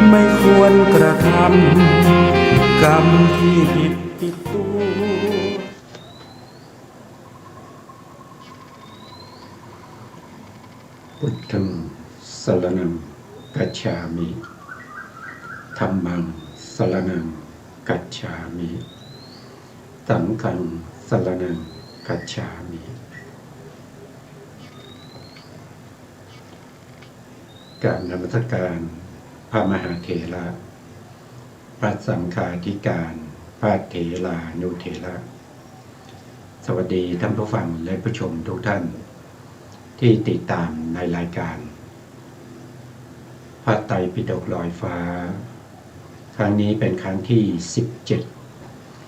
ไม่ควรกระทำกรรมที่ผิดติดตัวพุทธังสรณังกัจฉามิธัมมังสรณังกัจฉามิสังฆังสรณังกัจฉามิกราบนมัสการพระมหาเถระพระสังฆาธิการพระเถรานุเถระสวัสดีท่านผู้ฟังและผู้ชมทุกท่านที่ติดตามในรายการพระไตรปิฎกลอยฟ้าครั้งนี้เป็นครั้งที่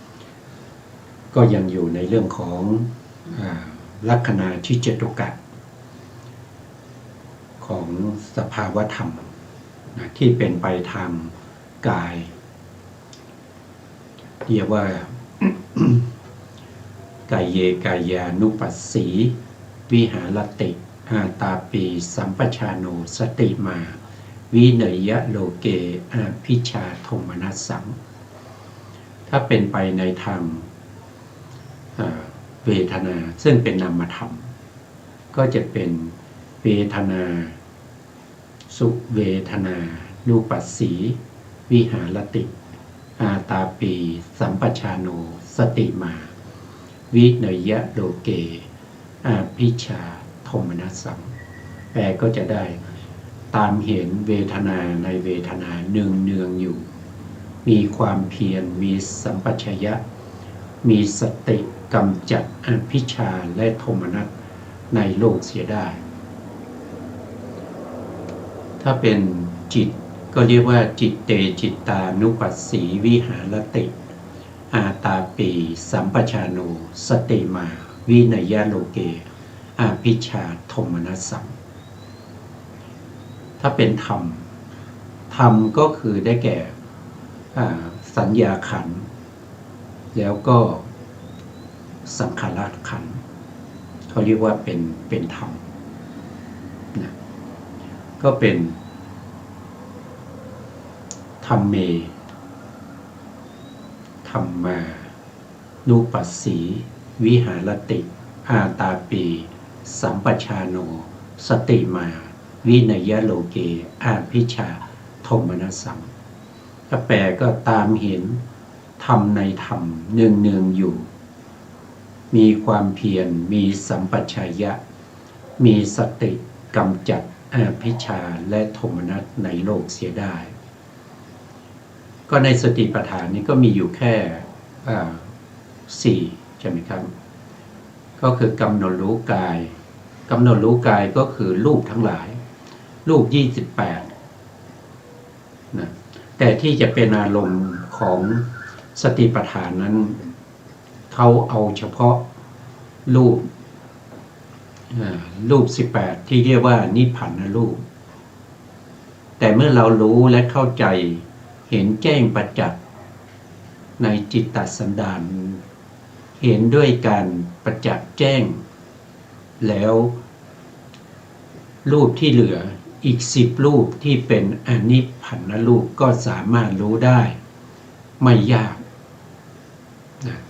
17ก็ยังอยู่ในเรื่องของลัคนาชิจตุกะของสภาวธรรมที่เป็นไปทางกายเรียกว่า กายเยกายานุปัสสีวิหารติอาตาปีสัมปชาโนสติมาวิเนยะโลเกอาภิชาโทมนัสสังถ้าเป็นไปในทางเวทนาซึ่งเป็นนามธรรมก็จะเป็นเวทนาสุเวทนานุปัสสีวิหารติอาตาปีสัมปชาโนสติมาวิเนยะโลเกอาภิชาโทมนัสสังแปลก็จะได้ตามเห็นเวทนาในเวทนาเนืองอยู่มีความเพียรมีสัมปชัญญะมีสติกำจัดอภิชาและโทมนัสในโลกเสียได้ถ้าเป็นจิตก็เรียกว่าจิตเตจิตตานุปัสสีวิหารติอาตาปีสัมปชาโนสติมาวิเนยะโลเกอาภิชาโทมนัสสังถ้าเป็นธรรมธรรมก็คือได้แก่สัญญาขันธ์แล้วก็สังขารขันธ์เขาเรียกว่าเป็นธรรมนะก็เป็นธรรมเมธรรมานุปัสสีวิหารติอาตาปีสัมปชาโนสติมาวิเนยะโลเกอาภิชาโทมนัสสังถ้าแปลก็ตามเห็นธรรมในธรรมเนืองอยู่มีความเพียรมีสัมปชัญญะมีสติกำจัดอาภิชาและโทมนัสในโลกเสียได้ก็ในสติปัฏฐานนี้ก็มีอยู่แค่4ใช่ไหมครับก็คือกำหนดรู้กายกำหนดรู้กายก็คือรูปทั้งหลายรูป28นะแต่ที่จะเป็นอารมณ์ของสติปัฏฐานนั้นเขาเอาเฉพาะรูป18ที่เรียกว่านิพพานรูปแต่เมื่อเรารู้และเข้าใจเห็นแจ้งประจักษ์ในจิตตสันดานเห็นด้วยการประจักษ์แจ้งแล้วรูปที่เหลืออีก10รูปที่เป็นอนิพพานรูปก็สามารถรู้ได้ไม่ยาก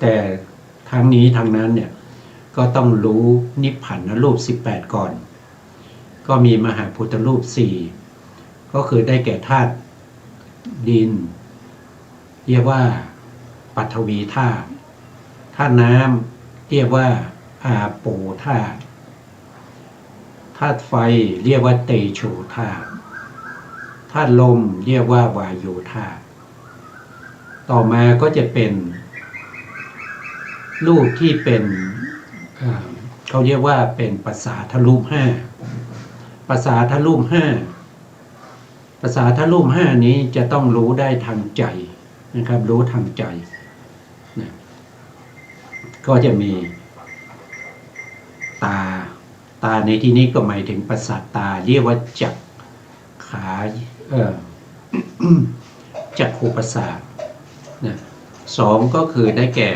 แต่ทั้งนี้ทั้งนั้นเนี่ยก็ต้องรู้นิพพานรูป18ก่อนก็มีมหาพุทธรูป4ก็คือได้แก่ธาตุดินเรียกว่าปฐวีธาตุธาตุน้ำเรียกว่าอาโปธาตุธาตุไฟเรียกว่าเตโชธาตุธาตุลมเรียกว่าวายุธาตุต่อมาก็จะเป็นรูปที่เป็นเขาเรียกว่าเป็นภาษาทรูป5ภาษาทรูป5ภาษาทรูป5นี้จะต้องรู้ได้ทางใจนะครับรู้ทางใจนะก็จะมีตาในที่นี้ก็หมายถึงประสาทตาเรียกว่าจักขาจักขุประสาทนะ2ก็คือได้แก่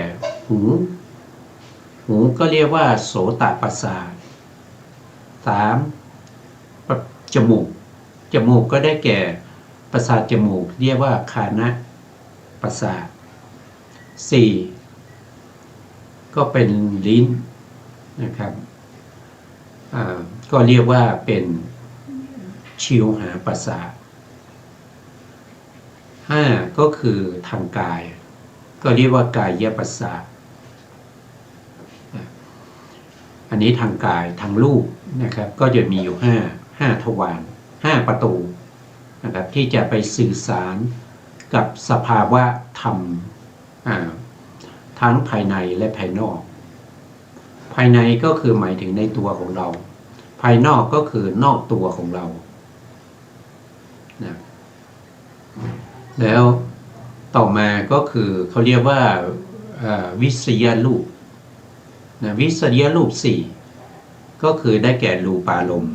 หูก็เรียกว่าโสตประสาท3จมูกก็ได้แก่ป ประสาทจมูกเรียกว่าคานะประสาทสี่ก็เป็นลิ้นนะครับก็เรียกว่าเป็นชิวหาประสาทห้าก็คือทางกายก็เรียกว่ากายประสาทอันนี้ทางกายทางรูปนะครับก็จะมีอยู่ห้าทวาร5ประตูนะครับที่จะไปสื่อสารกับสภาวะธรรมทั้งภายในและภายนอกภายในก็คือหมายถึงในตัวของเราภายนอกก็คือนอกตัวของเรานะแล้วต่อมาก็คือเขาเรียกว่าวิสยรูปนะวิสยรูป4ก็คือได้แก่รูปารมณ์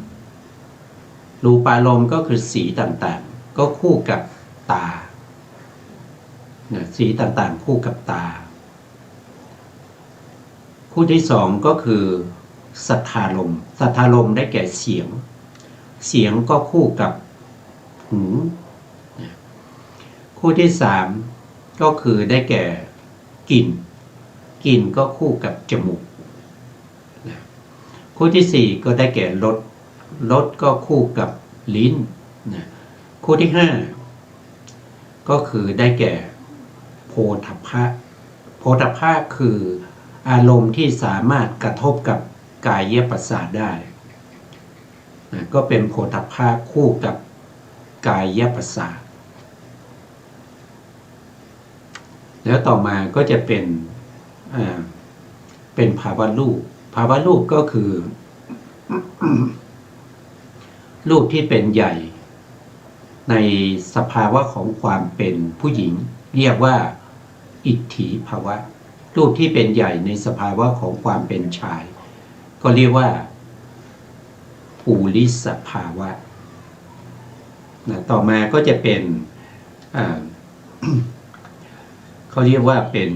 รูปารมณ์ก็คือสีต่างๆก็คู่กับตานะสีต่างๆคู่กับตาคู่ที่สองก็คือสัทธารมณ์สัทธารมณ์ได้แก่เสียงเสียงก็คู่กับหูคู่ที่สามก็คือได้แก่กลิ่นกลิ่นก็คู่กับจมูกคู่ที่สี่ก็ได้แก่รสรสก็คู่กับลิ้นคู่ที่ห้าก็คือได้แก่โผฏฐัพพะโผฏฐัพพะคืออารมณ์ที่สามารถกระทบกับกายประสาทได้ก็เป็นโผฏฐัพพะคู่กับกายประสาทแล้วต่อมาก็จะเป็นภาวะรูปภาวะรูปก็คือ รูปที่เป็นใหญ่ในสภาวะของความเป็นผู้หญิงเรียกว่าอิทธิภาวะรูปที่เป็นใหญ่ในสภาวะของความเป็นชายก็เรียกว่าปุริสภาวะต่อมาก็จะเป็นเขาเรียกว่าเป็น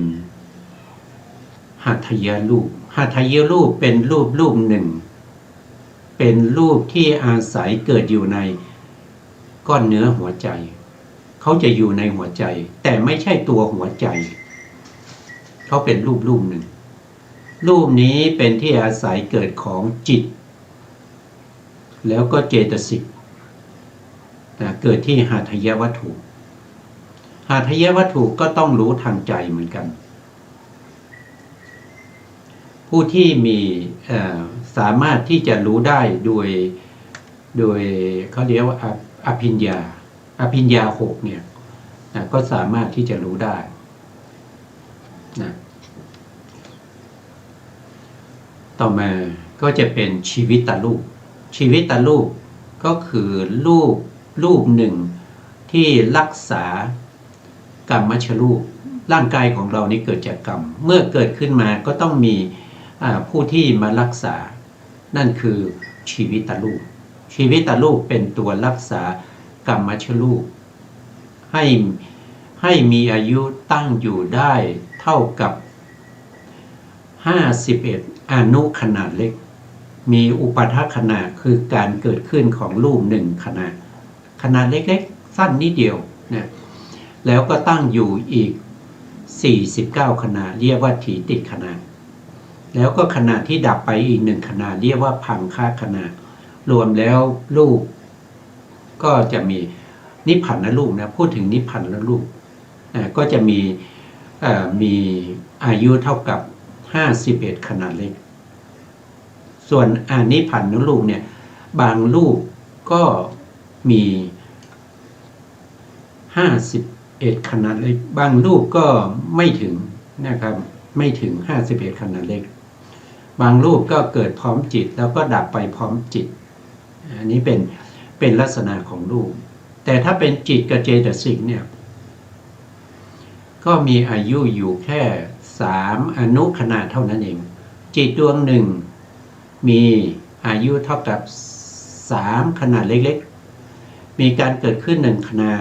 หัตถยรูปหัตถยรูปเป็นรูปหนึ่งเป็นรูปที่อาศัยเกิดอยู่ในก้อนเนื้อหัวใจเขาจะอยู่ในหัวใจแต่ไม่ใช่ตัวหัวใจเขาเป็นรูปหนึ่งรูปนี้เป็นที่อาศัยเกิดของจิตแล้วก็เจตสิกเกิดที่หัตถยวัตถุหัตถยวัตถุก็ต้องรู้ทางใจเหมือนกันผู้ที่มีสามารถที่จะรู้ได้โดยเขาเรียกว่าอภิญญา6เนี่ยก็สามารถที่จะรู้ได้นะต่อมาก็จะเป็นชีวิตรูปชีวิตรูปก็คือรูปหนึ่งที่รักษากรรมชรูปร่างกายของเรานี้เกิดจากกรรมเมื่อเกิดขึ้นมาก็ต้องมีผู้ที่มารักษานั่นคือชีวิตรูปชีวิตรูปเป็นตัวรักษากรรมชรูปให้มีอายุตั้งอยู่ได้เท่ากับ51อนุขนาดเล็กมีอุปทขณะคือการเกิดขึ้นของรูป1ขนาดเล็กๆสั้นนิดเดียวนะแล้วก็ตั้งอยู่อีก49ขณะเรียกว่าถีติขณะแล้วก็ขณะที่ดับไปอีก1ขณะเรียกว่าพังคขณะรวมแล้วรูปก็จะมีนิพพานรูปนะพูดถึงนิพพานรูปก็จะมีอายุเท่ากับ51ขนาดเล็กส่วนนิพพานรูปเนี่ยบางรูปก็มี51ขนาดเล็กบางรูปก็ไม่ถึงนะครับไม่ถึง51ขนาดเล็กบางรูปก็เกิดพร้อมจิตแล้วก็ดับไปพร้อมจิตอันนี้เป็นลักษณะของรูปแต่ถ้าเป็นจิตกับเจตสิกเนี่ยก็มีอายุอยู่แค่3อนุขณะเท่านั้นเองจิตดวงหนึ่งมีอายุเท่ากับ3ขณะเล็กๆมีการเกิดขึ้น1ขณะ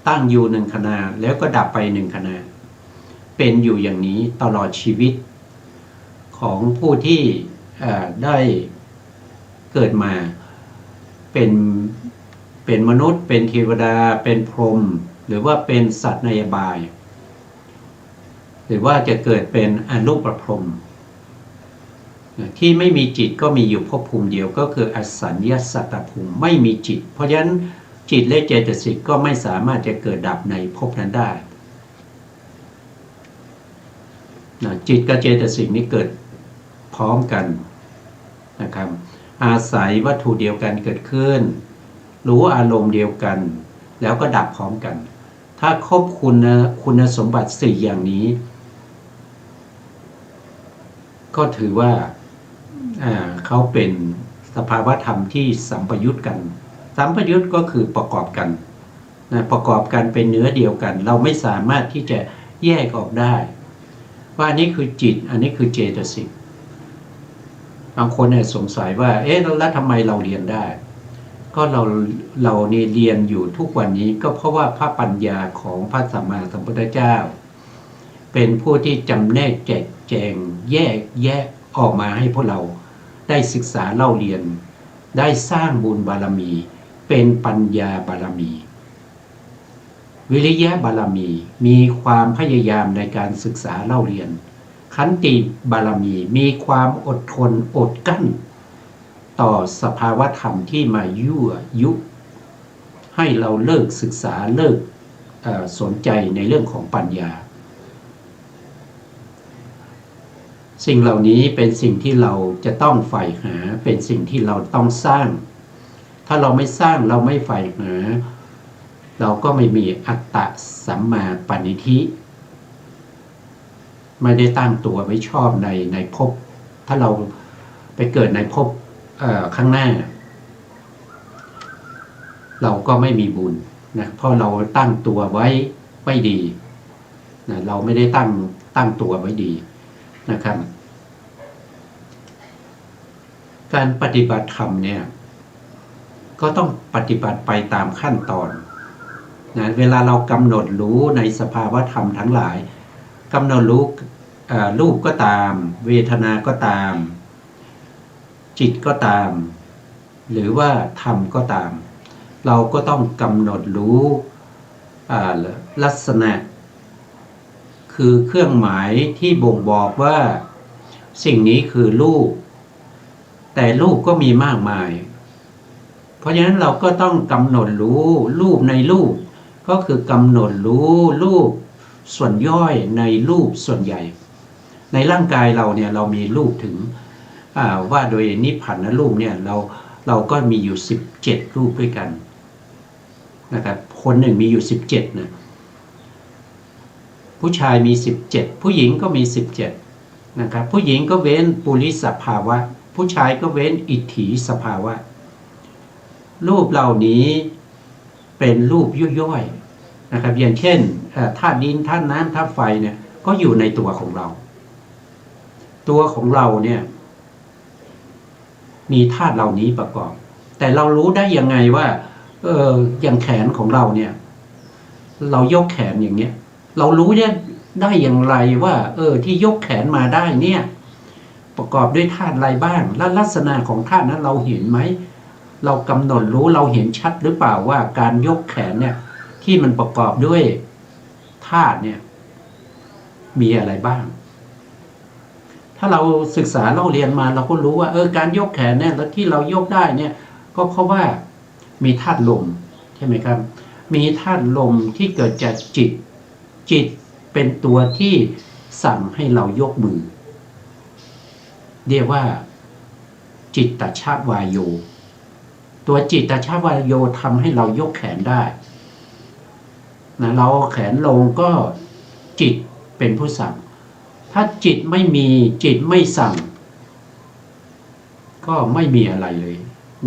ตั้งอยู่1ขณะแล้วก็ดับไป1ขณะเป็นอยู่อย่างนี้ตลอดชีวิตของผู้ที่ได้เกิดมาเป็น เป็นมนุษย์เป็นเทวดาเป็นพรหมหรือว่าเป็นสัตว์ในอบายหรือว่าจะเกิดเป็นอรูปพรหมที่ไม่มีจิตก็มีอยู่ภพภูมิเดียวก็คืออสัญญาสัตตภูมิไม่มีจิตเพราะฉะนั้นจิตและเจตสิกก็ไม่สามารถจะเกิดดับในภพนั้นได้จิตกับเจตสิกนี้เกิดพร้อมกันนะครับอาศัยวัตถุเดียวกันเกิดขึ้นรู้อารมณ์เดียวกันแล้วก็ดับพร้อมกันถ้าครบคุณสมบัติ4อย่างนี้ก็ถือว่าเขาเป็นสภาวะธรรมที่สัมปยุตกันสัมปยุตก็คือประกอบกันประกอบกันเป็นเนื้อเดียวกันเราไม่สามารถที่จะแยกออกได้ว่าอันนี้คือจิตอันนี้คือเจตสิกบางคนเนี่ยสงสัยว่าแล้วทำไมเราเรียนได้ก็เราเนี่ยเรียนอยู่ทุกวันนี้ก็เพราะว่าพระปัญญาของพระสัมมาสัมพุทธเจ้าเป็นผู้ที่จำแนกแจกแจงแยกออกมาให้พวกเราได้ศึกษาเล่าเรียนได้สร้างบุญบารมีเป็นปัญญาบารมีวิริยะบารมีมีความพยายามในการศึกษาเล่าเรียนขันติบารมีมีความอดทนอดกั้นต่อสภาวะธรรมที่มายั่วยุให้เราเลิกศึกษาเลิกสนใจในเรื่องของปัญญาสิ่งเหล่านี้เป็นสิ่งที่เราจะต้องใฝ่หาเป็นสิ่งที่เราต้องสร้างถ้าเราไม่สร้างเราไม่ใฝ่หาเราก็ไม่มีอัตตะสัมมาปณิธิไม่ได้ตั้งตัวไว้ชอบในภพถ้าเราไปเกิดในภพข้างหน้าเราก็ไม่มีบุญนะเพราะเราตั้งตัวไว้ไม่ดีนะเราไม่ได้ตั้งตัวไว้ดีนะครับการปฏิบัติธรรมเนี่ยก็ต้องปฏิบัติไปตามขั้นตอนนะเวลาเรากำหนดรู้ในสภาวะธรรมทั้งหลายกำหนดรู้รูปก็ตามเวทนาก็ตามจิตก็ตามหรือว่าธรรมก็ตามเราก็ต้องกำหนดรู้ลักษณะคือเครื่องหมายที่บ่งบอกว่าสิ่งนี้คือรูปแต่รูปก็มีมากมายเพราะฉะนั้นเราก็ต้องกำหนดรู้รูปในรูปก็คือกำหนดรู้รูปส่วนย่อยในรูปส่วนใหญ่ในร่างกายเราเนี่ยเรามีรูปถึงว่าโดยนิพพานรูปเนี่ยเราก็มีอยู่17รูปด้วยกันนะครับคนหนึ่งมีอยู่17นะผู้ชายมี17ผู้หญิงก็มี17นะครับผู้หญิงก็เว้นปุริสภาวะผู้ชายก็เว้นอิทธิสภาวะรูปเหล่านี้เป็นรูปย่อยๆนะครับอย่างเช่นธาตุดินธาตุน้ำธาตุไฟเนี่ยก็อยู่ในตัวของเราเนี่ยมีธาตุเหล่านี้ประกอบแต่เรารู้ได้ยังไงว่าอย่างแขนของเราเนี่ยเรายกแขนอย่างเงี้ยเรารู้ได้อย่างไรว่าที่ยกแขนมาได้เนี่ยประกอบด้วยธาตุอะไรบ้างและลักษณะของธาตุนั้นเราเห็นไหมเรากำหนดรู้เราเห็นชัดหรือเปล่าว่าการยกแขนเนี่ยที่มันประกอบด้วยธาตุเนี่ยมีอะไรบ้างถ้าเราศึกษาเราเรียนมาเราก็รู้ว่าการยกแขนเนี่ยแล้วที่เรายกได้เนี่ยก็เพราะว่ามีธาตุลมใช่ไหมครับมีธาตุลมที่เกิดจากจิตเป็นตัวที่สั่งให้เรายกมือเรียกว่าจิตตชวายโยตัวจิตตชวายโยทำให้เรายกแขนได้นะเราแขนลงก็จิตเป็นผู้สั่งถ้าจิตไม่มีจิตไม่สั่งก็ไม่มีอะไรเลย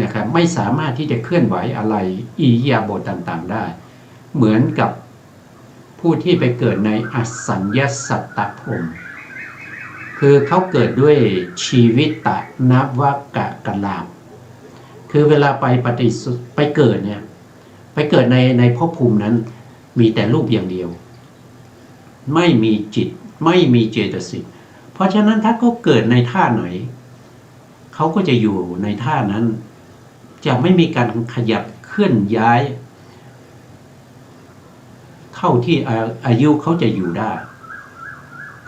นะครับไม่สามารถที่จะเคลื่อนไหวอะไรอิริยาบถต่างๆได้เหมือนกับผู้ที่ไปเกิดในอสัญญสัตตพรหมคือเขาเกิดด้วยชีวิตตนวกะกลาภคือเวลาไปเกิดเนี่ยไปเกิดในภพภูมินั้นมีแต่รูปอย่างเดียวไม่มีจิตไม่มีเจตสิกเพราะฉะนั้นถ้าเขาเกิดในท่าไหนเขาก็จะอยู่ในท่านั้นจะไม่มีการขยับเค ลื่อนย้ายเท่าที่อายุเขาจะอยู่ได้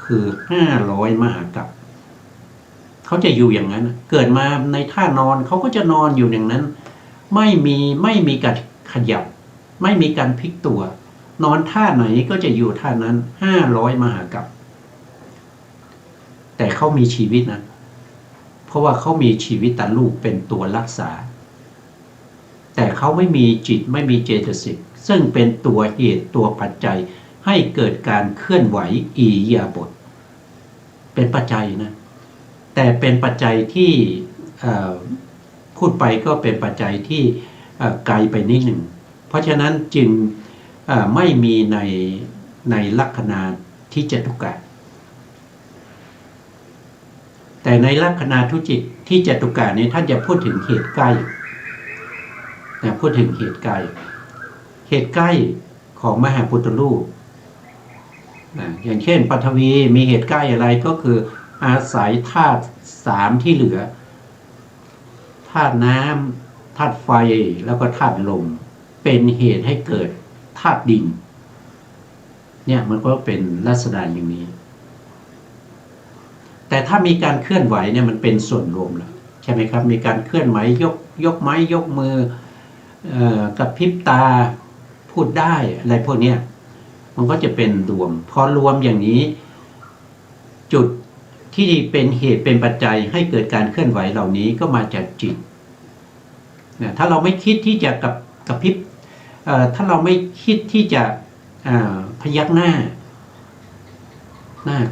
คือ500 มหากัปเขาจะอยู่อย่างนั้นเกิดมาในท่านอนเขาก็จะนอนอยู่อย่างนั้นไม่มีการขยับไม่มีการพลิกตัวนอนท่าไหนก็จะอยู่ท่านั้น500 มหากัปแต่เขามีชีวิตนะเพราะว่าเขามีชีวิตตาลูกเป็นตัวรักษาแต่เขาไม่มีจิตไม่มีเจตสิกซึ่งเป็นตัวเหตุตัวปัจจัยให้เกิดการเคลื่อนไหวอิริยาบถเป็นปัจจัยนะแต่เป็นปัจจัยที่พูดไปก็เป็นปัจจัยที่ไกลไปนิดหนึ่งเพราะฉะนั้นจึงไม่มีในลัคนาทิจตุกะแต่ในลัคนาทุจิตที่จตุกะนี้ท่านจะพูดถึงเหตุใกล้นะพูดถึงเหตุใกล้ของมหาพุทธรูปนะอย่างเช่นปฐวีมีเหตุใกล้อะไรก็คืออาศัยธาตุ3ที่เหลือธาตุน้ำธาตุไฟแล้วก็ธาตุลมเป็นเหตุให้เกิดธาตุดินเนี่ยมันก็เป็นลักษณะอย่างนี้แต่ถ้ามีการเคลื่อนไหวเนี่ยมันเป็นส่วนรวมแล้วใช่ไหมครับมีการเคลื่อนไหวยกไม้ยกมือกระพริบตาพูดได้อะไรพวกนี้มันก็จะเป็นรวมพอรวมอย่างนี้จุดที่เป็นเหตุเป็นปัจจัยให้เกิดการเคลื่อนไหวเหล่านี้ก็มาจากจิตถ้าเราไม่คิดที่จะกระพริบถ้าเราไม่คิดที่จะพยักหน้า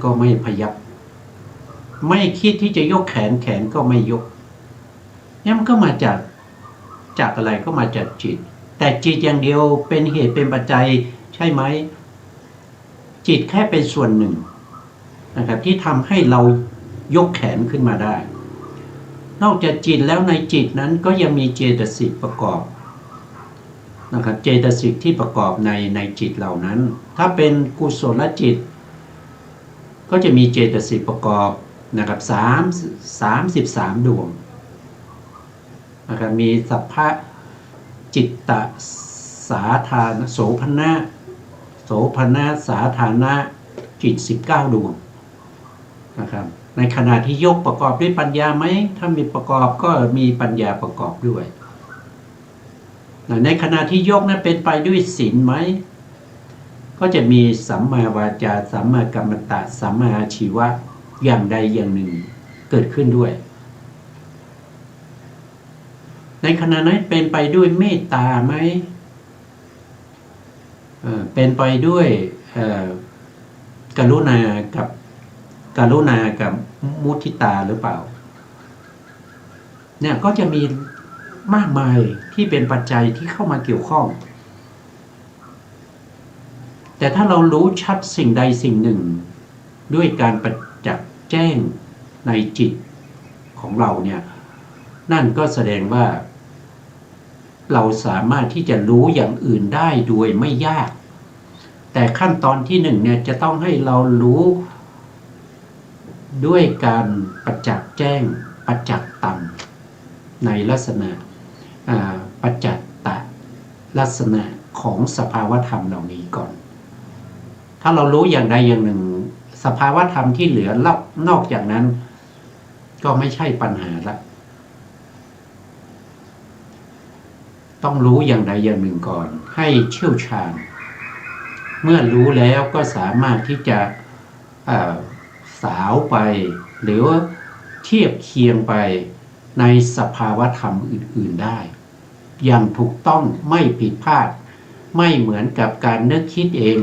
ก็ไม่พยักไม่คิดที่จะยกแขนก็ไม่ยกนี่มันก็มาจากอะไรก็มาจากจิตแต่จิตอย่างเดียวเป็นเหตุเป็นปัจจัยใช่ไหมจิตแค่เป็นส่วนหนึ่งนะครับที่ทำให้เรายกแขนขึ้นมาได้นอกจากจิตแล้วในจิตนั้นก็ยังมีเจตสิกประกอบนะครับเจตสิกที่ประกอบในจิตเหล่านั้นถ้าเป็นกุศลจิตก็จะมีเจตสิกประกอบนะครับ33 ดวงนะครับมีสัพพะจิตตสาธารโสภณะสาธารณะจิต19 ดวงนะครับในขณะที่ยกประกอบด้วยปัญญาไหมถ้ามีประกอบก็มีปัญญาประกอบด้วยในขณะที่ยกนั้นเป็นไปด้วยศีลไหมก็จะมีสัมมาวาจาสัมมากัมมันตะสัมมาอาชีวะอย่างใดอย่างหนึ่งเกิดขึ้นด้วยในขณะนั้นเป็นไปด้วยเมตตาไหมเป็นไปด้วยกรุณากับมุทิตาหรือเปล่าเนี่ยก็จะมีมากมายที่เป็นปัจจัยที่เข้ามาเกี่ยวข้องแต่ถ้าเรารู้ชัดสิ่งใดสิ่งหนึ่งด้วยการประจักษ์แจ้งในจิตของเราเนี่ยนั่นก็แสดงว่าเราสามารถที่จะรู้อย่างอื่นได้โดยไม่ยากแต่ขั้นตอนที่1เนี่ยจะต้องให้เรารู้ด้วยการประจักษ์แจ้งประจักษ์ตังในลักษณะประจักษ์ตะลักษณะของสภาวธรรมเหล่านี้ก่อนถ้าเรารู้อย่างใดอย่างหนึ่งสภาวธรรมที่เหลือนอกจากนั้นก็ไม่ใช่ปัญหาละต้องรู้อย่างใดอย่างหนึ่งก่อนให้เชี่ยวชาญเมื่อรู้แล้วก็สามารถที่จะสาวไปหรือเทียบเคียงไปในสภาวธรรมอื่นๆได้อย่างถูกต้องไม่ผิดพลาดไม่เหมือนกับการนึกคิดเอง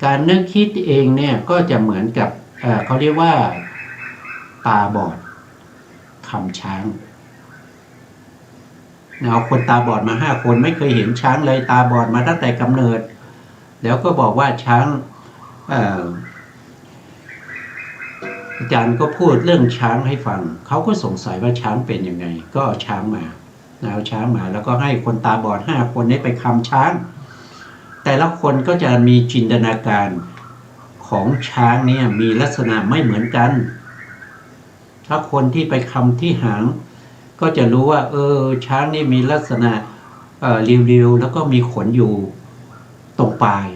การนึกคิดเองเนี่ยก็จะเหมือนกับเขาเรียกว่าตาบอดคำช้างเอาคนตาบอดมา5 คนไม่เคยเห็นช้างเลยตาบอดมาตั้งแต่กำเนิดแล้วก็บอกว่าช้างอาจารย์ก็พูดเรื่องช้างให้ฟังเขาก็สงสัยว่าช้างเป็นยังไงก็เอาช้างมาแล้วก็ให้คนตาบอด5 คนนี้ไปคำช้างแต่ละคนก็จะมีจินตนาการของช้างเนี่ยมีลักษณะไม่เหมือนกันถ้าคนที่ไปคำที่หางก็จะรู้ว่าช้างนี่มีลักษณะ เรียวๆแล้วก็มีขนอยู่ตรงปลาย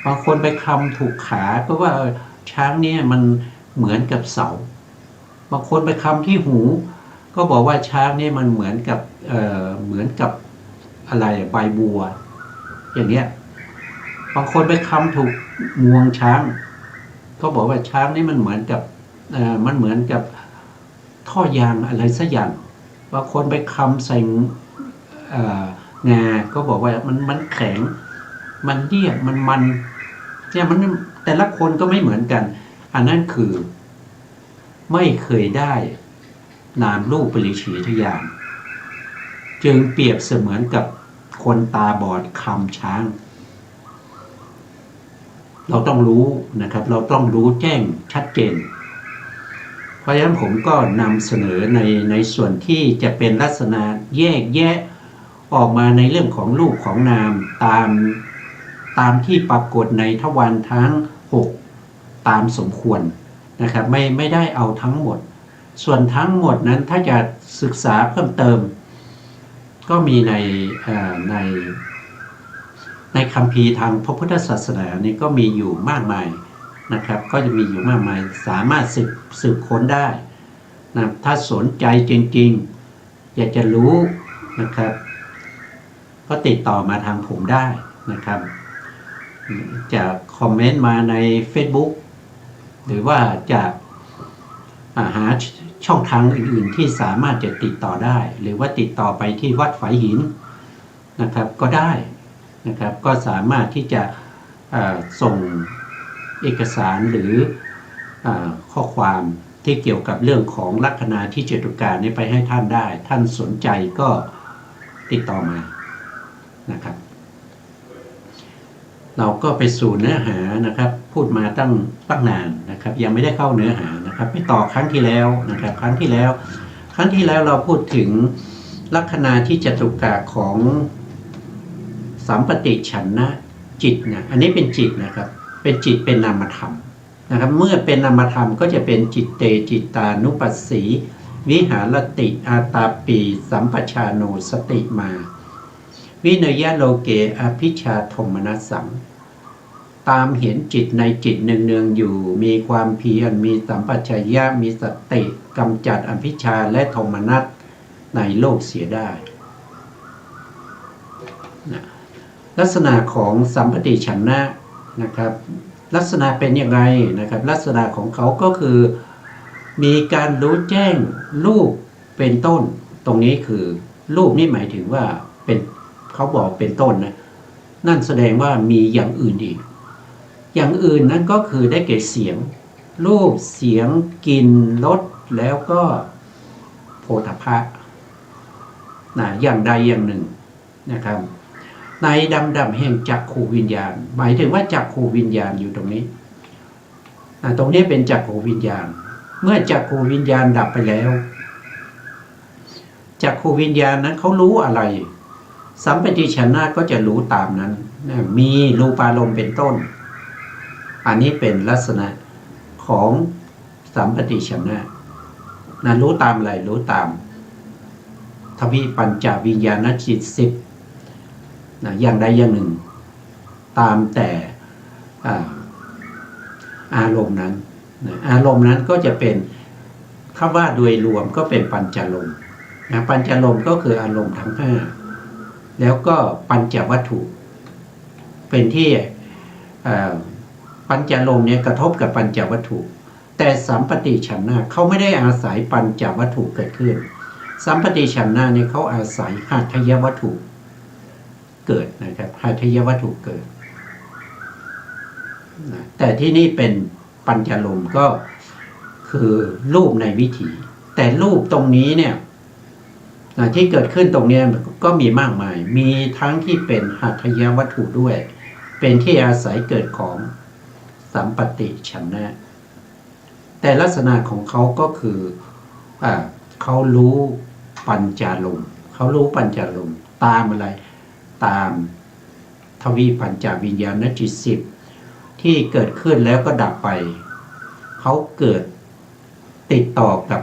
บางคนไปคลำถูกขาก็ว่าช้างเนี่ยมันเหมือนกับเสาบางคนไปคลำที่หู ก็บอกว่าช้างนี่มันเหมือนกับเหมือนกับอะไรใบบัวอย่างเงี้ยบางคนไปคำถูกงวงช้างก็บอกว่าช้างนี่มันเหมือนกับมันเหมือนกับท่อยางอะไรสักอย่างบางคนไปคำใส่งาก็บอกว่ามันแข็งมันเรียบมันเนี่ยมันแต่ละคนก็ไม่เหมือนกันอันนั้นคือไม่เคยได้นามรูปปริชีทยานจึงเปรียบเสมือนกับคนตาบอดคำช้างเราต้องรู้นะครับเราต้องรู้แจ้งชัดเจนเพราะฉะนั้นผมก็นำเสนอในส่วนที่จะเป็นลักษณะแยกแยะออกมาในเรื่องของรูปของนามตามที่ปรากฏในทวารทั้ง6ตามสมควรนะครับไม่ได้เอาทั้งหมดส่วนทั้งหมดนั้นถ้าจะศึกษาเพิ่มเติมก็มีในคัมภีร์ทางพระพุทธศาสนานี่ก็มีอยู่มากมายนะครับก็จะมีอยู่มากมายสามารถสืบค้นได้นะถ้าสนใจจริงๆอยากจะรู้นะครับก็ติดต่อมาทางผมได้นะครับจะคอมเมนต์มาใน Facebook หรือว่าจะหาช่องทางอื่นๆที่สามารถจะติดต่อได้หรือว่าติดต่อไปที่วัดฝายหินนะครับก็ได้นะครับก็สามารถที่จะส่งเอกสารหรือข้อความที่เกี่ยวกับเรื่องของลัคนาที่เจตุการนี้ไปให้ท่านได้ท่านสนใจก็ติดต่อมานะครับเราก็ไปสู่เนื้อหานะครับพูดมาตั้งนานนะครับยังไม่ได้เข้าเนื้อหานะครับไปต่อครั้งที่แล้วนะครับครั้งที่แล้วเราพูดถึงลัคนาที่จตุกะของสัมปติฉันนะจิตนะอันนี้เป็นจิตนะครับเป็นจิตเป็นนามธรรมนะครับเมื่อเป็นนามธรรมก็จะเป็นจิตเตจิตานุปัสสีวิหารติอาตาปีสัมปชาโนสติมาวิเนยโลเกอภิชาโทมนัสสังตามเห็นจิตในจิตเนืองๆอยู่มีความเพียรมีสัมปชัญญะมีสติกำจัดอภิชาและโทมนัสในโลกเสียได้นะลักษณะของสัมปติฉันนะนะครับลักษณะเป็นอย่างไรนะครับลักษณะของเขาก็คือมีการรู้แจ้งรูปเป็นต้นตรงนี้คือรูปนี่หมายถึงว่าเป็นเขาบอกเป็นต้นนะนั่นแสดงว่ามีอย่างอื่นอีกอย่างอื่นนั้นก็คือได้แก่เสียงรูปเสียงกลิ่นรสแล้วก็โผฏฐัพพะนะอย่างใดอย่างหนึ่งนะครับในดำแห่งจักขูวิญญาณหมายถึงว่าจักขูวิญญาณอยู่ตรงนี้ตรงนี้เป็นจักขูวิญญาณเมื่อจักขูวิญญาณดับไปแล้วจักขูวิญญาณนั้นเขารู้อะไรสัมปติฉันนะก็จะรู้ตามนั้นมีรูปารมณ์เป็นต้นอันนี้เป็นลักษณะของสัมปติฉันนะรู้ตามอะไรรู้ตามทวิปัญจวิญญาณจิต10อย่างใดอย่างหนึ่งตามแต่อารมณ์นั้นอารมณ์นั้นก็จะเป็นคำว่าโดยรวมก็เป็นปัญจารมณ์ปัญจารมณ์ก็คืออารมณ์ทั้ง5แล้วก็ปัญจวัตถุเป็นที่ปัญจารมณ์เนี่ยกระทบกับปัญจวัตถุแต่สัมปติฉันนะเขาไม่ได้อาศัยปัญจวัตถุเกิดขึ้นสัมปติฉันนะเนี่ยเขาอาศัยหัตถยวัตถุเกิดนะครับหัตถยวัตถุเกิดแต่ที่นี่เป็นปัญจารมณ์ก็คือรูปในวิถีแต่รูปตรงนี้เนี่ยที่เกิดขึ้นตรงนี้ก็มีมากมายมีทั้งที่เป็นหัตถยวัตถุด้วยเป็นที่อาศัยเกิดของสัมปติฉันนะแต่ลักษณะของเขาก็คือเขารู้ปัญจารมณ์เขารู้ปัญจารมณ์ตามอะไรตามทวิปัญจวิญญาณจิต10ที่เกิดขึ้นแล้วก็ดับไปเขาเกิดติดต่อกับ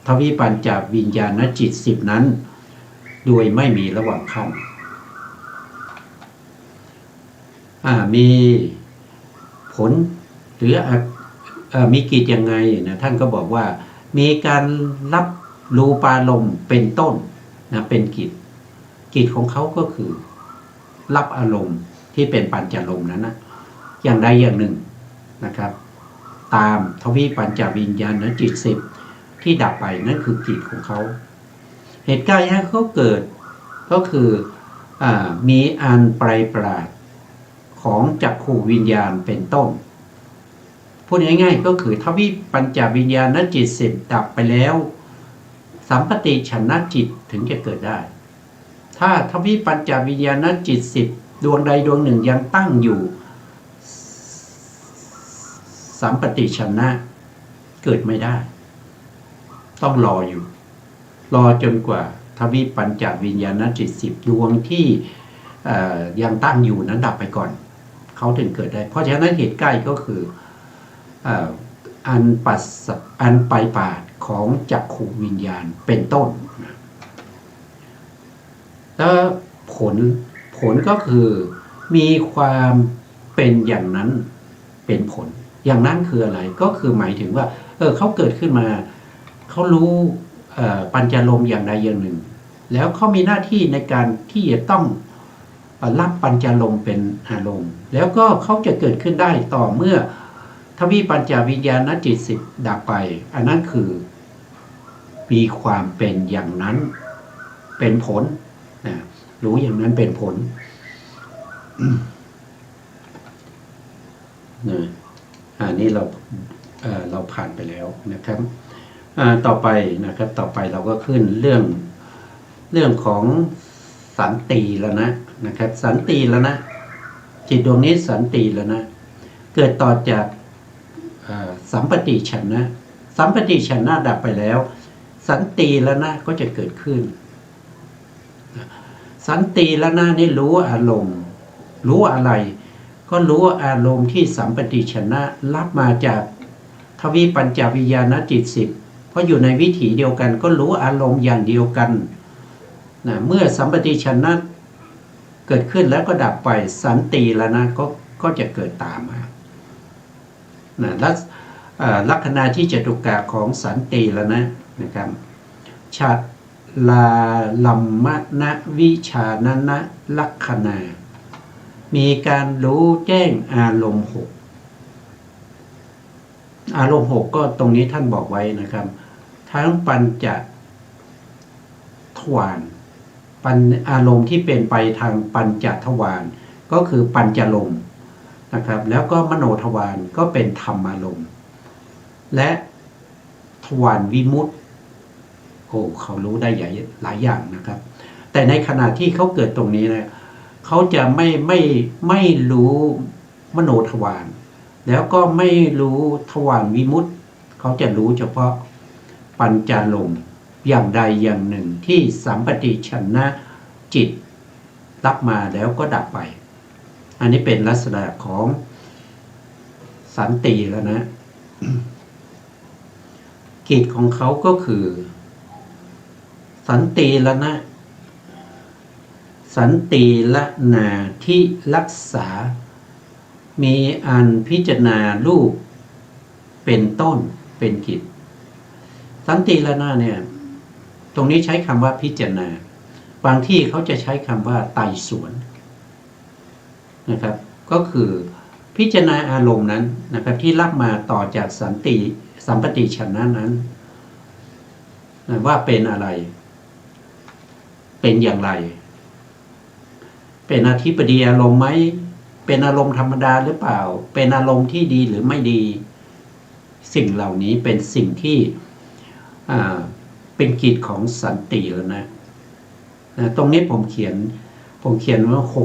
ทวิปัญจวิญญาณจิต10นั้น โดยไม่มีระหว่างขั้นมีผลหรือมีกิจยังไงนะท่านก็บอกว่ามีการรับรูปารมณ์เป็นต้นนะเป็นกิจของเขาก็คือรับอารมณ์ที่เป็นปัญจารมณ์นั้นนะอย่างใดอย่างหนึ่งนะครับตามทวิปัญจวิญญาณจิต10ที่ดับไปนั่นคือกิจของเขาเหตุการณ์ที่เขาเกิดก็คือมีอันปราดของจักขูวิญญาณเป็นต้นพูดง่ายๆก็คือทวิปัญจวิญญาณจิต10ดับไปแล้วสัมปติฉันนจิตถึงจะเกิดได้ถ้าทวิปัญจวิญญาณจิต10ดวงใดดวงหนึ่งยังตั้งอยู่สัมปติฉันนะเกิดไม่ได้ต้องรออยู่รอจนกว่าทวิปัญจวิญญาณจิต10ดวงที่ยังตั้งอยู่นั้นดับไปก่อนเขาถึงเกิดได้เพราะฉะนั้นเหตุใกล้ก็คืออันปลายปาดของจักขูวิญญาณเป็นต้นแล้วผลก็คือมีความเป็นอย่างนั้นเป็นผลอย่างนั้นคืออะไรก็คือหมายถึงว่าเขาเกิดขึ้นมาเขารู้ปัญจารมณ์อย่างใดอย่างหนึ่งแล้วเขามีหน้าที่ในการที่จะต้องรับปัญจารมณ์เป็นอารมณ์แล้วก็เขาจะเกิดขึ้นได้ต่อเมื่อทวิปัญจวิญญาณจิต10ดับไปอันนั้นคือมีความเป็นอย่างนั้นเป็นผลนะรู้อย่างนั้นเป็นผลนะอันนี้เราผ่านไปแล้วนะครับต่อไปนะครับต่อไปเราก็ขึ้นเรื่องของสันติแล้วนะครับสันติแล้วนะจิตดวงนี้สันติแล้วนะเกิดต่อจากสัมปติฉันนะสัมปติฉันนะดับไปแล้วสันติแล้วนะก็จะเกิดขึ้นสันติแล้วนะนี่รู้อารมณ์รู้อะไรก็รู้อารมณ์ที่สัมปติฉันนะรับมาจากทวิปัญจวิญญาณจิต10เพราะอยู่ในวิถีเดียวกันก็รู้อารมณ์อย่างเดียวกันนะเมื่อสัมปติฉันนะเกิดขึ้นแล้วก็ดับไปสันติแล้วนะก็จะเกิดตามมานะลักษณะที่จตุกะของสันติแล้วนะครับชาลาลัมมะนะวิชานะนะลักขณามีการรู้แจ้งอารมณ์6อารมณ์6ก็ตรงนี้ท่านบอกไว้นะครับทั้งปัญจทวารอารมณ์ที่เป็นไปทางปัญจทวารก็คือปัญจลมนะครับแล้วก็มโนทวารก็เป็นธรรมารมณ์และทวารวิมุตติเขารู้ได้หลายอย่างนะครับแต่ในขณะที่เขาเกิดตรงนี้นะเขาจะไม่รู้มโนทวารแล้วก็ไม่รู้ทวารวิมุตติเขาจะรู้เฉพาะปัญจารมณ์อย่างใดอย่างหนึ่งที่สัมปติฉันนะจิตรับมาแล้วก็ดับไปอันนี้เป็นลักษณะของสันติแล้วนะ กิจของเขาก็คือสันติละนะสันติละนาที่รักษามีอันพิจารณารูปเป็นต้นเป็นกิจสันติละนาเนี่ยตรงนี้ใช้คำว่าพิจารณาบางที่เขาจะใช้คำว่าไต่สวนนะครับก็คือพิจารณาอารมณ์นั้นนะครับที่รับมาต่อจากสัมปติฉันนะนั้นว่าเป็นอะไรเป็นอย่างไรเป็นอธิปดีอารมณ์ไหมเป็นอารมณ์ธรรมดาหรือเปล่าเป็นอารมณ์ที่ดีหรือไม่ดีสิ่งเหล่านี้เป็นสิ่งที่เป็นกิจของสันติแล้วนะตรงนี้ผมเขียนว่า6/0